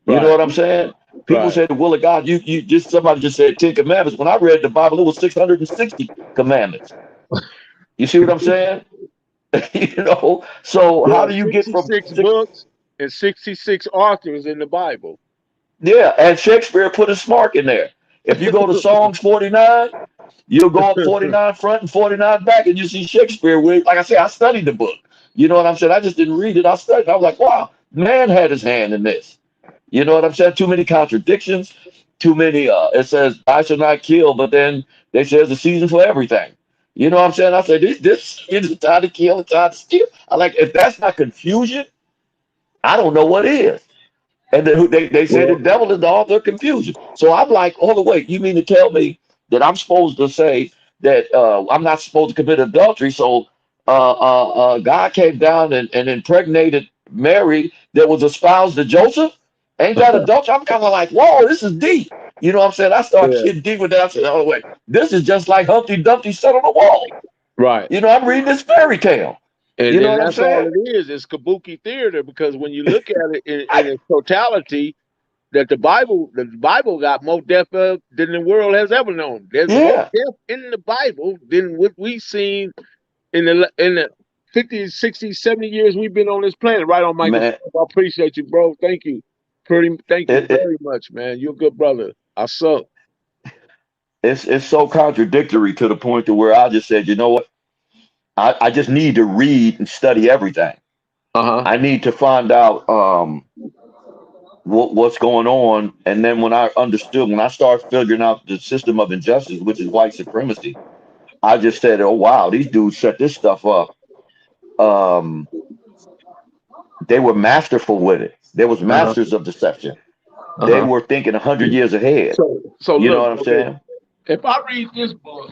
You know right, what I'm saying? People right. say the will of God. You just somebody just said 10 commandments. When I read the Bible, it was 660 commandments. You see what I'm saying? You know. So There how are do you get from 66 six? books and 66 authors in the Bible. Yeah, and Shakespeare put his mark in there. If you go to Songs 49, you'll go up 49 front and 49 back, and you see Shakespeare with, like I said, I studied the book. You know what I'm saying? I just didn't read it. I studied. I was like, wow, man had his hand in this. You know what I'm saying? Too many contradictions, too many. It says, I shall not kill, but then they say there's a season for everything. You know what I'm saying? I said, this is the time to kill, the time to steal. I like, if that's not confusion, I don't know what is. And then they say the Well, devil is the author of confusion. So I'm like, hold on, wait, you mean to tell me that I'm supposed to say that I'm not supposed to commit adultery? So God came down and impregnated Mary that was espoused to Joseph? Ain't that adultery? I'm kind of like, whoa, this is deep. You know what I'm saying? I start yeah, getting deep with that. I said, oh, wait, this is just like Humpty Dumpty sat on the wall. right. You know, I'm reading this fairy tale. And You know then what I'm that's all saying? it is. It's kabuki theater because when you look at it in its totality, that the Bible got more death than the world has ever known. There's more Yeah, death in the Bible than what we've seen in the 50, 60, 70 years we've been on this planet. Right on, Michael. man. I appreciate you, bro. Thank you. Thank you It, it, very much, man. You're a good brother. I suck. it's so contradictory to the point to where I just said, you know what? I just need to read and study everything. Uh-huh. I need to find out what's going on. And then when I started figuring out the system of injustice, which is white supremacy, I just said, oh wow, these dudes set this stuff up. Um, they were masterful with it. There was Uh-huh. masters of deception. They Uh-huh. were thinking 100 years ahead. So You know look, what I'm okay. saying? If I read this book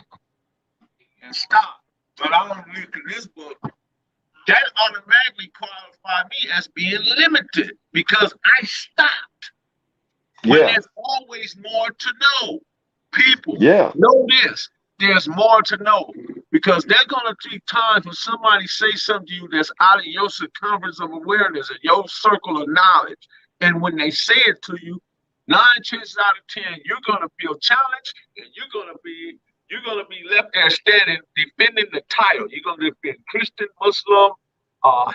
and stop, but I don't look at this book that automatically qualifies me as being limited because I stopped. When Yeah. there's always more to know. People, Yeah. know this. There's more to know because there's going to take time for somebody to say something to you that's out of your circumference of awareness and your circle of knowledge. And when they say it to you, 9 chances out of 10, you're going to feel challenged and you're going to be left there standing defending the title. You're going to defend Christian, Muslim,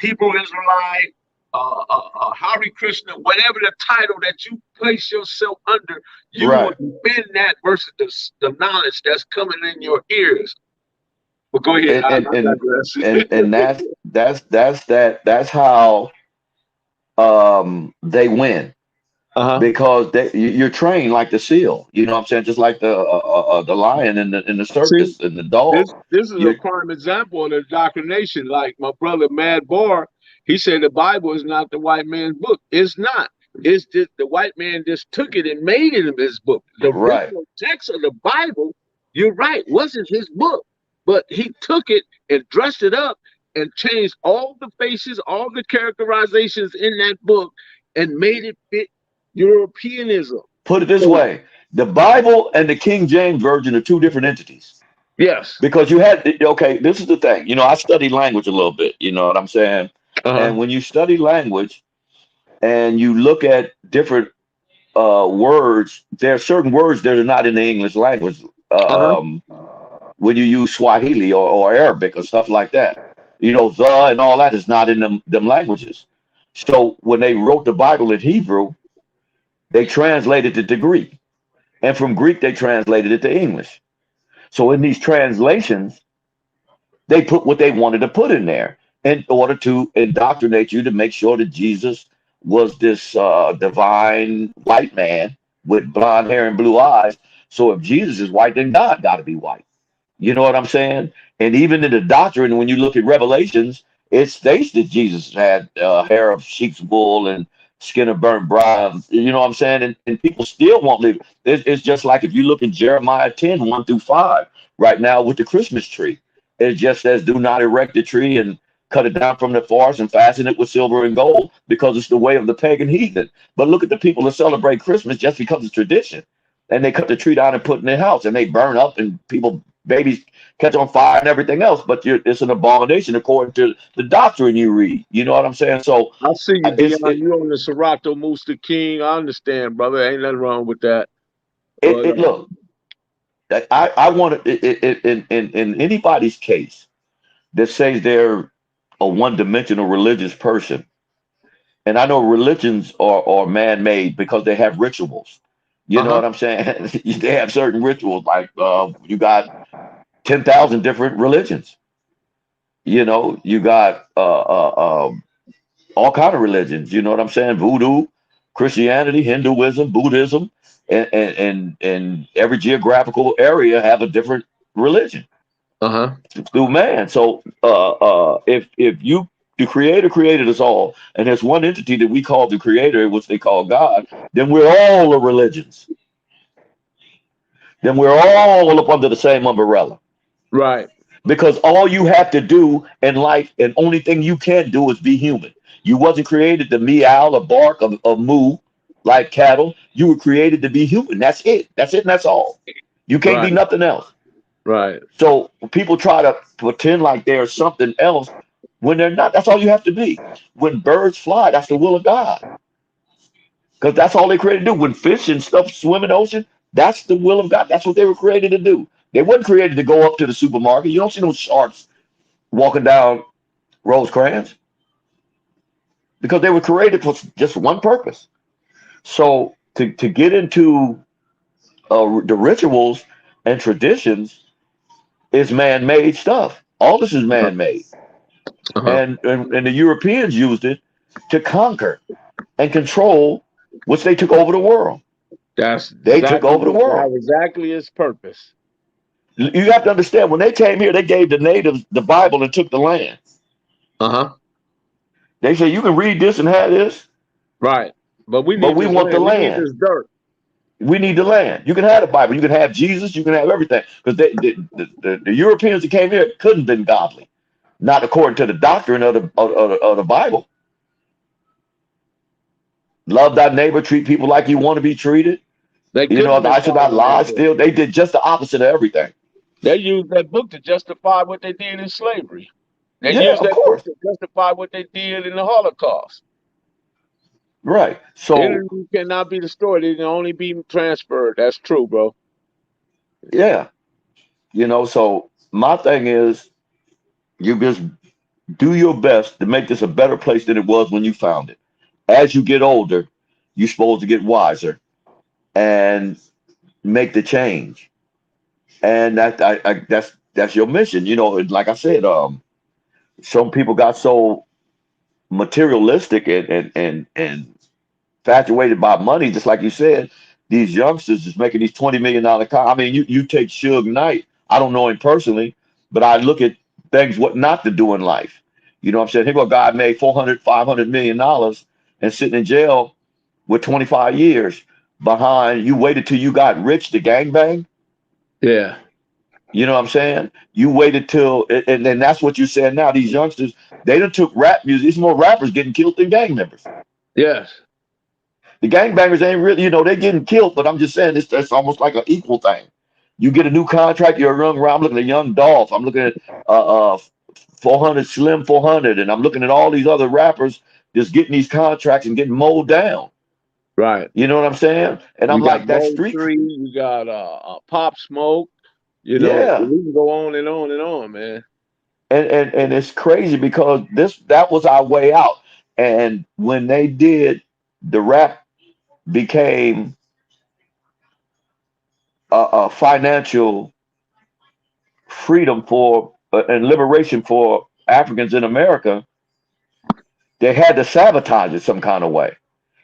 Hebrew Israelite, Hare Krishna, whatever the title that you place yourself under, you Right. will defend that versus the knowledge that's coming in your ears. But go ahead. And that's how they win. Because you're trained like the seal, you know what I'm saying? Just like the lion in the See, circus and the dog. this is a prime example of the indoctrination. Like my brother Mad Bar, he said the Bible is not the white man's book. It's not. It's just the white man just took it and made it his book. The original text of the Bible, you're right, wasn't his book, but he took it and dressed it up and changed all the faces, all the characterizations in that book, and made it fit Europeanism. Put it this way: the Bible and the King James Version are two different entities. Yes. Because you had, okay, this is the thing. You know, I studied language a little bit. You know what I'm saying? And when you study language and you look at different words, there are certain words that are not in the English language. When you use Swahili or Arabic or stuff like that, you know, the and all that is not in them languages. So when they wrote the Bible in Hebrew, they translated it to Greek, and from Greek they translated it to English. So in these translations, they put what they wanted to put in there in order to indoctrinate you to make sure that Jesus was this divine white man with blonde hair and blue eyes. So if Jesus is white, then God got to be white. You know what I'm saying? And even in the doctrine, when you look at Revelations, it states that Jesus had hair of sheep's wool and skin of burnt bronze. You know what I'm saying? And people still won't live. It's just like if you look in Jeremiah 10, 1 through 5, right now with the Christmas tree, it just says, do not erect the tree and cut it down from the forest and fasten it with silver and gold because it's the way of the pagan heathen. But look at the people that celebrate Christmas just because it's tradition. And they cut the tree down and put it in their house and they burn up and babies catch on fire and everything else, but it's an abomination according to the doctrine you read. You know what I'm saying? So I see you, Dion. You on the Serato Mooster King. I understand, brother. Ain't nothing wrong with that. Look, I want to in anybody's case that says they're a one-dimensional religious person, and I know religions are man-made because they have rituals. You know what I'm saying? They have certain rituals, like you got 10,000 different religions. You know, you got all kind of religions. You know what I'm saying? Voodoo, Christianity, Hinduism, Buddhism, and every geographical area have a different religion. Through man. So if you the creator created us all, and there's one entity that we call the creator, which they call God, then we're all the religions. Then we're all up under the same umbrella. Right. Because all you have to do in life, and only thing you can do is be human. You wasn't created to meow or bark or moo like cattle. You were created to be human. That's it. That's it and that's all. You can't be nothing else. Right. So people try to pretend like they're something else when they're not. That's all you have to be. When birds fly, that's the will of God. Because that's all they created to do. When fish and stuff swim in the ocean, that's the will of God. That's what they were created to do. They weren't created to go up to the supermarket. You don't see no sharks walking down Rosecrans because they were created for just one purpose. So to get into the rituals and traditions is man-made stuff. All this is man-made. And the Europeans used it to conquer and control, which they took over the world. They took over the world. Exactly its purpose. You have to understand, when they came here, they gave the natives the Bible and took the land. They said, you can read this and have this. Right. But we want the land. We need this dirt. We need the land. You can have the Bible. You can have Jesus. You can have everything. Because the Europeans that came here couldn't have been godly. not according to the doctrine of the Bible. Love thy neighbor, treat people like you want to be treated. They You couldn't know, have been I should not following lie. that book. Still, they did just the opposite of everything. They used that book to justify what they did in slavery. They Yeah, used of that book course. to justify what they did in the Holocaust. Right. So, History cannot be destroyed. It can only be transferred. That's true, bro. yeah, so my thing is you just do your best to make this a better place than it was when you found it. As you get older, you're supposed to get wiser and make the change. And that's your mission. Like I said, some people got so materialistic and infatuated by money, just like you said. These youngsters is making these $20 million. I mean, you take Suge Knight. I don't know him personally, but I look at things what not to do in life. You know what I'm saying? Here go a guy made 400, $500 million and sitting in jail with 25 years behind. You waited till you got rich to gangbang. Yeah. You know what I'm saying? You waited till, and then that's what you said now. These youngsters, they done took rap music. There's more rappers getting killed than gang members. Yes. The gangbangers ain't really, they're getting killed, but I'm just saying it's almost like an equal thing. You get a new contract, you're a young round. I'm looking at Young Dolph. I'm looking at 400 Slim 400, and I'm looking at all these other rappers just getting these contracts and getting mowed down. Right. You know what I'm saying? And I'm You got like, that Bold street, Tree. You got Pop Smoke. We yeah. can go on and on and on, man. And it's crazy because that was our way out. And when they did, the rap became a financial freedom for and liberation for Africans in America. They had to sabotage it some kind of way.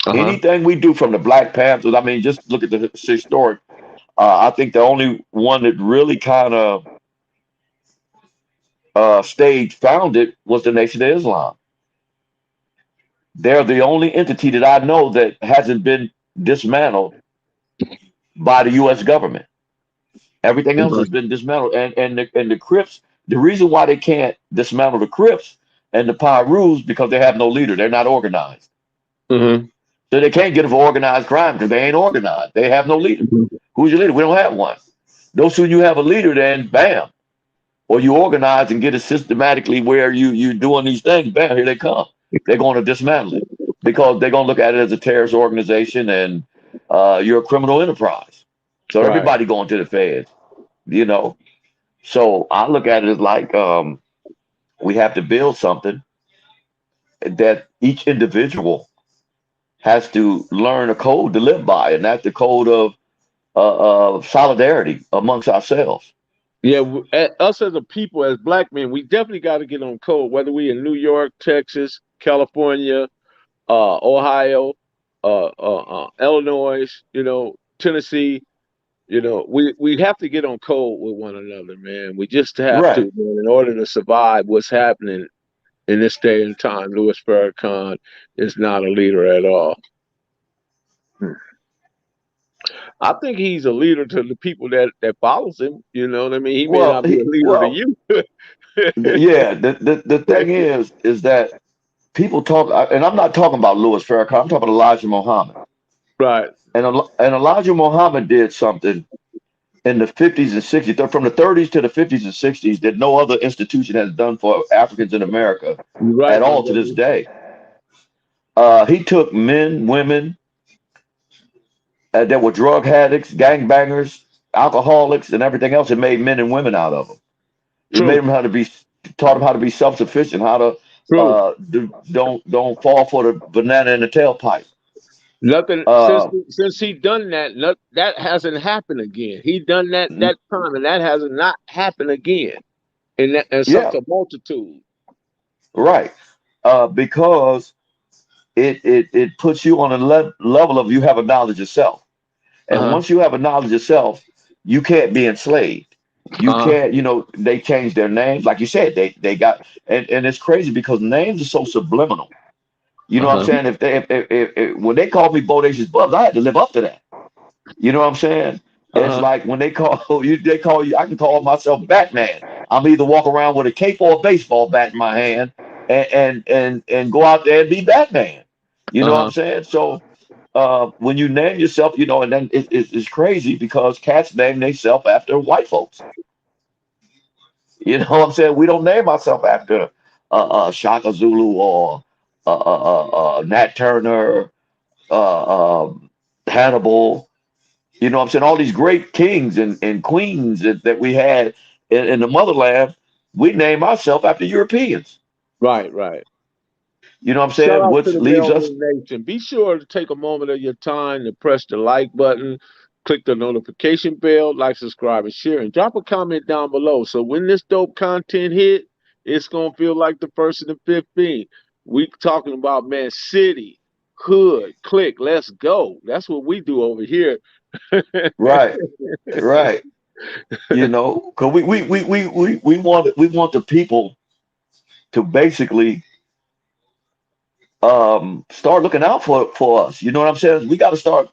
Uh-huh. Anything we do from the Black Panthers, I mean, just look at the historic. I think the only one that really kind of stayed founded was the Nation of Islam. They're the only entity that I know that hasn't been dismantled by the U.S. government. Everything else has been dismantled, and the Crips. The reason why they can't dismantle the Crips and the Pyrus because they have no leader. They're not organized, Mm-hmm. so they can't get them for organized crime because they ain't organized. They have no leader. Who's your leader? We don't have one. No sooner you have a leader, then bam, or you organize and get it systematically where you doing these things. Bam, here they come. They're going to dismantle it because they're going to look at it as a terrorist organization and you're a criminal enterprise. So Right. everybody going to the feds, you know. So I look at it as like we have to build something that each individual has to learn a code to live by, and that's the code of solidarity amongst ourselves. Yeah, us as a people, as black men, we definitely got to get on code. Whether we in New York, Texas, California, Ohio, Illinois, Tennessee. We have to get on code with one another, man. We just have to, Right. man, in order to survive what's happening in this day and time. Louis Farrakhan is not a leader at all. I think he's a leader to the people that follows him. You know what I mean? He may Well, not be a leader to you. yeah. The thing is that people talk, and I'm not talking about Louis Farrakhan. I'm talking about Elijah Muhammad. Right. And Elijah Muhammad did something in the 50s and 60s, from the 30s to the 50s and 60s, that no other institution has done for Africans in America Right, at my all to this brother. day. He took men, women that were drug addicts, gangbangers, alcoholics, and everything else, and made men and women out of them. He made True. them taught them how to be self-sufficient, how to True. don't fall for the banana in the tailpipe. Nothing Uh, since he done that. That hasn't happened again. He done that time, and that has not happened again. In such yeah, a multitude. right. Because it puts you on a level of you have a knowledge of self. And Uh once you have a knowledge of self, you can't be enslaved. You huh. can't, they changed their names. Like you said, they got, and it's crazy because names are so subliminal. You know what I'm Uh saying? If when they called me Bodacious Bubs, I had to live up to that. You know what I'm saying? It's Uh-huh. like when they call you, they call you. I can call myself Batman. I'm either walk around with a cape or a baseball bat in my hand, and go out there and be Batman. You know what I'm Uh-huh. saying? So when you name yourself, and then it's crazy because cats name themselves after white folks. You know what I'm saying? We don't name ourselves after Shaka Zulu or Nat Turner, Hannibal. You know what I'm saying? All these great kings and queens that we had in the motherland, we name ourselves after Europeans. Right, right. You know what I'm Shout saying? out to Which the leaves us, Mailroom Nation. Be sure to take a moment of your time to press the like button, click the notification bell, like, subscribe, and share, and drop a comment down below. So when this dope content hit, it's gonna feel like the first and the 15th. We talking about, man, city, hood, click, let's go. That's what we do over here. right, right. Because we want the people to basically start looking out for us. You know what I'm saying? We got to start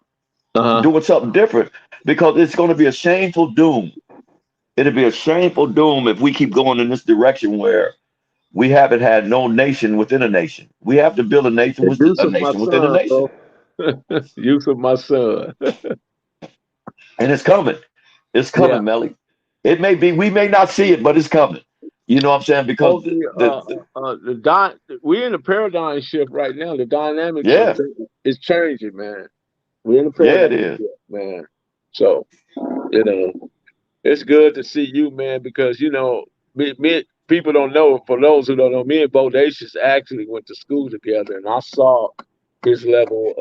Uh-huh. doing something different because it's going to be a shameful doom. It'll be a shameful doom if we keep going in this direction where we haven't had no nation within a nation. We have to build a nation with a Use of my nation within a son, nation, bro. Use of my son. and it's coming. It's Yeah. coming, Melly. It may be we may not see it, but it's coming. You know what I'm saying? Because Oh, we're in a paradigm shift right now. The dynamics yeah, is changing, man. We're in a yeah, it paradigm is. shift, man. So, you know, it's good to see you, man, because me people don't know. For those who don't know, me and Bodacious actually went to school together, and I saw his level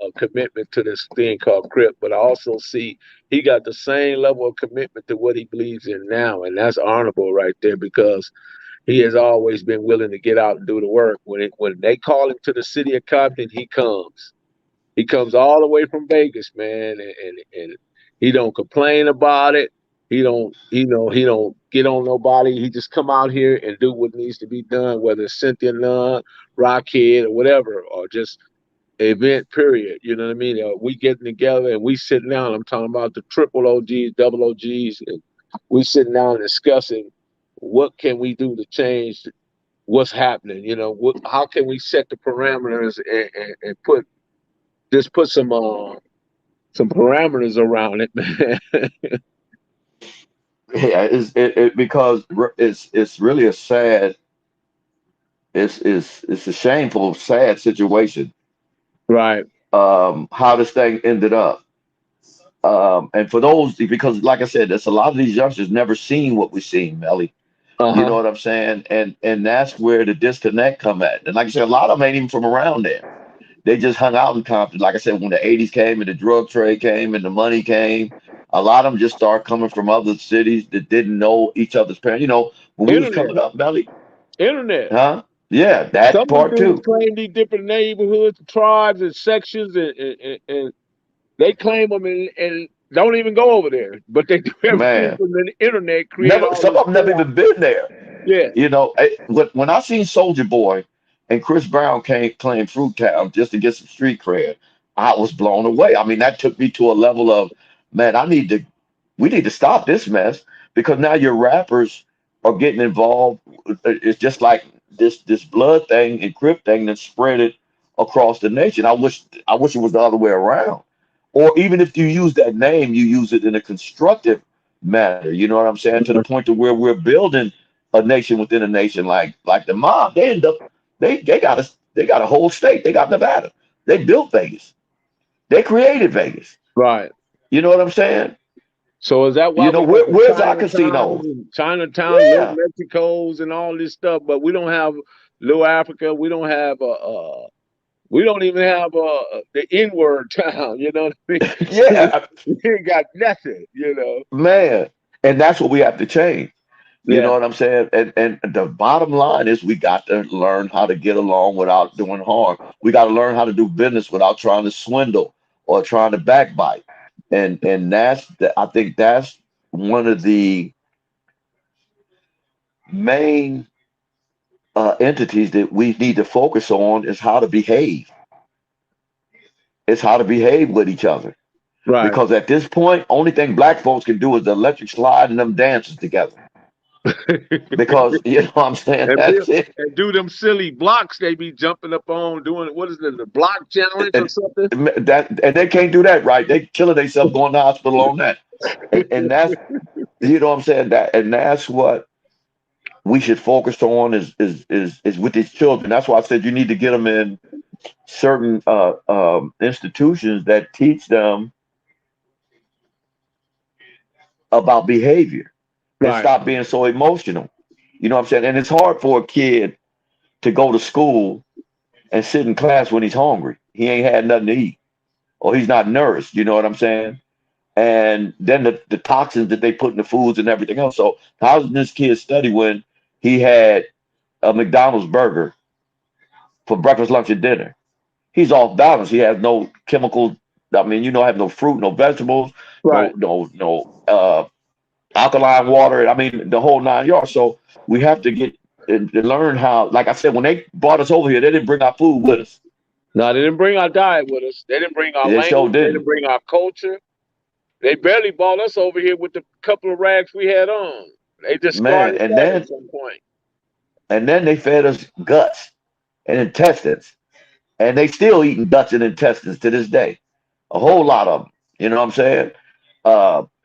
of commitment to this thing called Crip. But I also see he got the same level of commitment to what he believes in now, and that's honorable right there because he has always been willing to get out and do the work. When they call him to the city of Compton, he comes. He comes all the way from Vegas, man, and he don't complain about it. He don't get on nobody. He just come out here and do what needs to be done, whether it's Cynthia Nunn, Rockhead, or whatever, or just event period. You know what I mean? We getting together and we sitting down. I'm talking about the triple OGs, double OGs, and we sitting down and discussing what can we do to change what's happening. How can we set the parameters and put some parameters around it, man. Yeah, because it's really a sad, it's a shameful, sad situation. Right. How this thing ended up. And for those, because like I said, there's a lot of these youngsters never seen what we seen, Melly. Uh You know huh. what I'm saying? And that's where the disconnect come at. And like I said, a lot of them ain't even from around there. They just hung out in Compton. Like I said, when the '80s came and the drug trade came and the money came, a lot of them just started coming from other cities that didn't know each other's parents. When we was Internet. coming up, Melly, Internet. huh? Yeah, that Some of part the dudes too. claim these different neighborhoods, tribes, and sections, and they claim them and don't even go over there, but they do everything Man, from the internet, create never. all Some this of them never chaos. even been there. Yeah. When I seen Soldier Boy and Chris Brown came claim Fruittown just to get some street cred, I was blown away. I mean, that took me to a level of, man, we need to stop this mess because now your rappers are getting involved. It's just like this blood thing and Crip thing that spread it across the nation. I wish it was the other way around. Or even if you use that name, you use it in a constructive manner. You know what I'm saying? To the point to where we're building a nation within a nation, like the mob. They end up they got a whole state. They got Nevada. They built Vegas. They created Vegas. Right. You know what I'm saying? So is that why we got the Where's our Chinatowns casino? and Little Yeah, Mexicos, and all this stuff, but we don't have Little Africa. We don't have we don't even have the N word town. You know what I mean? yeah, We ain't got nothing. You know. man. And that's what we have to change. You know Yeah. what I'm saying? And the bottom line is we got to learn how to get along without doing harm. We got to learn how to do business without trying to swindle or trying to backbite. And I think that's one of the main entities that we need to focus on is how to behave. It's how to behave with each other. Right. Because at this point, only thing black folks can do is the electric slide and them dances together. Because you know what I'm saying? That's it. And do them silly blocks they be jumping up on, doing what is it, the block challenge or something? And they can't do that right. They killing themselves going to the hospital on that. And that's, you know what I'm saying? That's what we should focus on is with these children. That's why I said you need to get them in certain institutions that teach them about behavior and Right. stop being so emotional. You know what I'm saying? And it's hard for a kid to go to school and sit in class when he's hungry. He ain't had nothing to eat or he's not nourished. You know what I'm saying? And then the toxins that they put in the foods and everything else. So how does this kid study when he had a McDonald's burger for breakfast, lunch, and dinner? He's off balance. He has no chemicals. I mean, have no fruit, no vegetables, Right. no alkaline water. I mean, the whole 9 yards. So we have to get and learn how. Like I said, when they brought us over here, they didn't bring our food with us. No, they didn't bring our diet with us. They didn't bring our They sure language. They didn't. didn't bring our culture. They barely brought us over here with the couple of rags we had on. They discarded Man, that at some point. and then they fed us guts and intestines, and they still eating guts and intestines to this day. A whole lot of them. You know what I'm saying?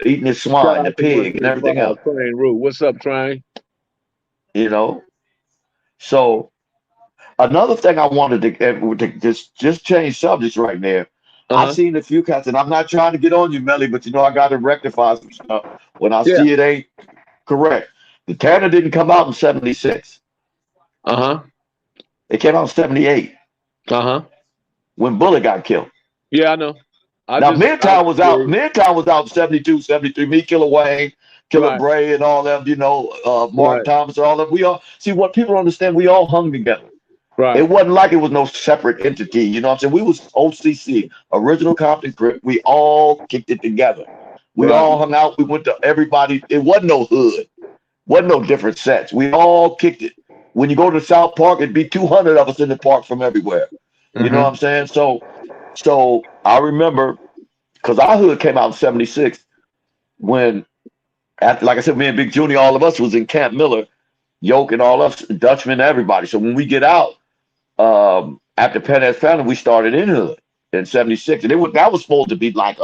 Eating the Shout swine, the out to pig, and everything 135 else. Train Root. What's up, Train? You know. So another thing I wanted to just change subjects right there. I've Uh-huh. seen a few cats, and I'm not trying to get on you, Melly, but I got to rectify some stuff when I Yeah. see it ain't correct. The Tanner didn't come out in '76. Uh-huh. It came out in '78 Uh-huh. when Bullet got killed. Yeah, I know. Now Midtown was out. Midtown was out in '72, '73. Me, Killer Wayne, Killer Right. Bray, and all them. Mark Right. Thomas, and all them. We all see what people don't understand. We all hung together. Right. It wasn't like it was no separate entity. You know what I'm saying? We was OCC, Original Compton Crip. We all kicked it together. We Right. all hung out. We went to everybody. It wasn't no hood. Wasn't no different sets. We all kicked it. When you go to South Park, it'd be 200 of us in the park from everywhere. You know what I'm saying? So I remember because our hood came out in '76 when, after, like I said, me and Big Junior, all of us was in Camp Miller, Yoke and all us, Dutchman, everybody. So when we get out, after Penn Family, we started in hood in '76, and that was supposed to be like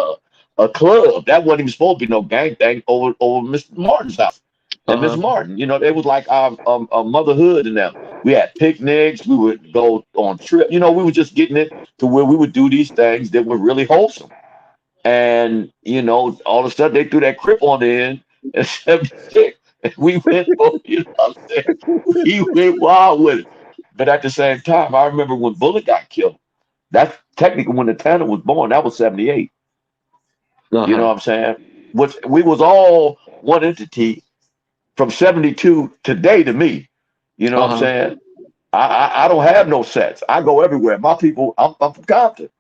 a club. That wasn't even supposed to be no gang thing over Mr. Martin's house. And Miss Martin, it was like our motherhood and them. We had picnics. We would go on trips. We were just getting it to where we would do these things that were really wholesome. And all of a sudden they threw that Crip on the end in '76, and we went, what I'm saying? We went wild with it. But at the same time, I remember when Bullet got killed. That's technically when the Tanner was born. That was '78. You know what I'm saying? Which we was all one entity from '72 today to me. You know what I'm saying? I don't have no sets. I go everywhere. My people, I'm from Compton.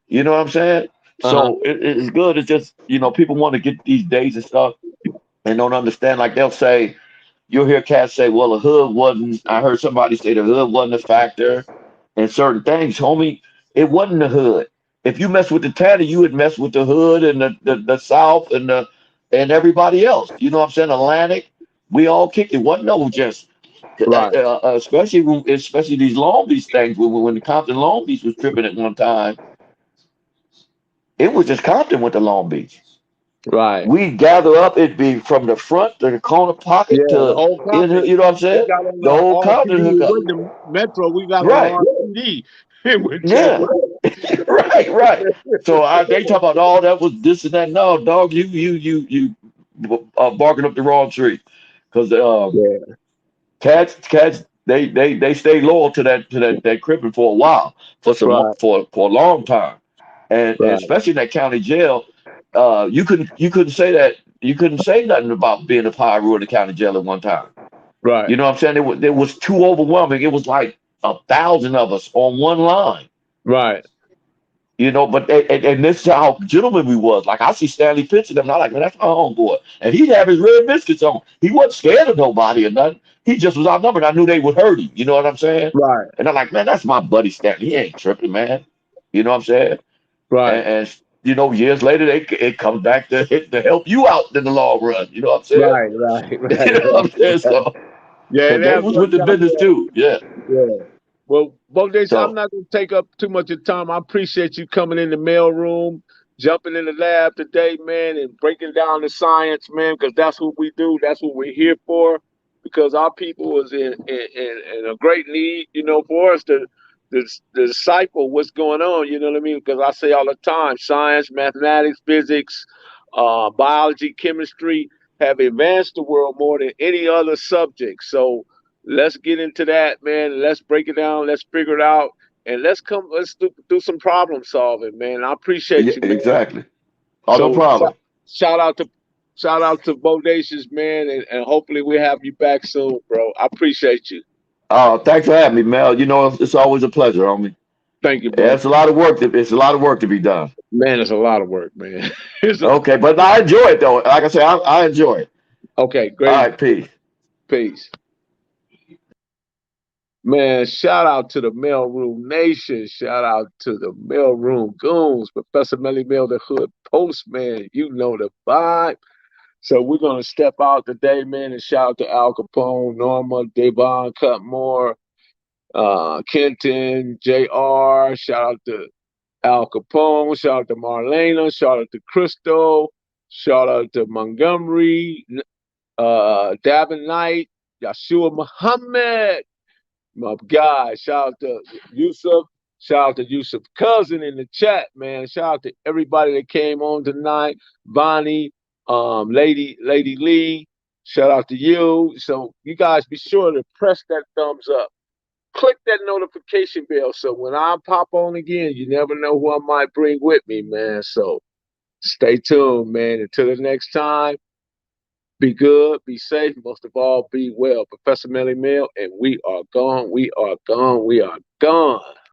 You know what I'm saying? So it's good. It's just, people want to get these days and stuff and don't understand. Like they'll say, you'll hear cats say, well, the hood wasn't, I heard somebody say the hood wasn't a factor in certain things. Homie, it wasn't the hood. If you mess with the Tanner, you would mess with the hood and the South and everybody else. You know what I'm saying? Atlantic, we all kicked it. Wasn't no just, Right. especially these Long Beach things. When the Compton Long Beach was tripping at one time, it was just Compton went to Long Beach. Right. We gather up, it'd be from the front to the corner Yeah, pocket the to whole in, Compton. you know what I'm We saying? got on The whole Compton RPD. It hookup. wasn't the Metro. We got Right. on RPD. It went Yeah. right. So they talk about all that was this and that. No, dog, you barking up the wrong tree, because cats they stay loyal to that crippin' for a while, for a long time, and especially in that county jail. You couldn't say that. You couldn't say nothing about being a Pyro in the county jail at one time. Right. You know what I'm saying? It was too overwhelming. It was like 1,000 of us on one line. Right. But and this is how gentlemen we was. Like I see Stanley Pitts and them, and I'm like, man, that's my homeboy. And he'd have his red biscuits on. He wasn't scared of nobody or nothing. He just was outnumbered. I knew they would hurt him. You know what I'm saying? Right. And I'm like, man, that's my buddy Stanley. He ain't tripping, man. You know what I'm saying? Right. And years later, it comes back to help you out in the long run. You know what I'm saying? Right, right, You right, know what I'm saying? right. So, Yeah, because it they has was with worked the out business well. too. Yeah. Yeah. Well, Bodacious, I'm So, not going to take up too much of your time. I appreciate you coming in the mail room, jumping in the lab today, man, and breaking down the science, man, because that's what we do. That's what we're here for, because our people is in a great need, for us to decipher what's going on, you know what I mean? Because I say all the time, science, mathematics, physics, biology, chemistry have advanced the world more than any other subject. So, let's get into that, man. Let's break it down. Let's figure it out, and Let's do some problem solving, man. I appreciate yeah, you, man. exactly. Oh, no So problem. shout out to shout out to Bodacious, man, and hopefully we have you back soon, bro. I appreciate you. Thanks for having me, Mel. It's always a pleasure, homie. Thank you, Yeah, bro. it's a lot of work to be done. Man, it's a lot of work, man. It's a, Okay, but I enjoy it though. Like I say, I enjoy it. okay, All great. right, peace. Peace. Man, shout out to the Mailroom Nation. Shout out to the Mailroom Goons. Professor Melly Mail, the Hood Postman. You know the vibe. So we're gonna step out today, man, and shout out to Al Capone, Norma, Devon, Cutmore, Kenton, JR. Shout out to Al Capone. Shout out to Marlena. Shout out to Crystal. Shout out to Montgomery, Davin Knight, Yeshua Muhammad, my guy. Shout out to Yusuf. Shout out to Yusuf Cousin in the chat, man. Shout out to everybody that came on tonight. Bonnie, Lady Lee. Shout out to you. So you guys be sure to press that thumbs up. Click that notification bell so when I pop on again, you never know who I might bring with me, man. So stay tuned, man. Until the next time, be good, be safe, most of all, be well. Professor Melly Mill, and we are gone, we are gone, we are gone.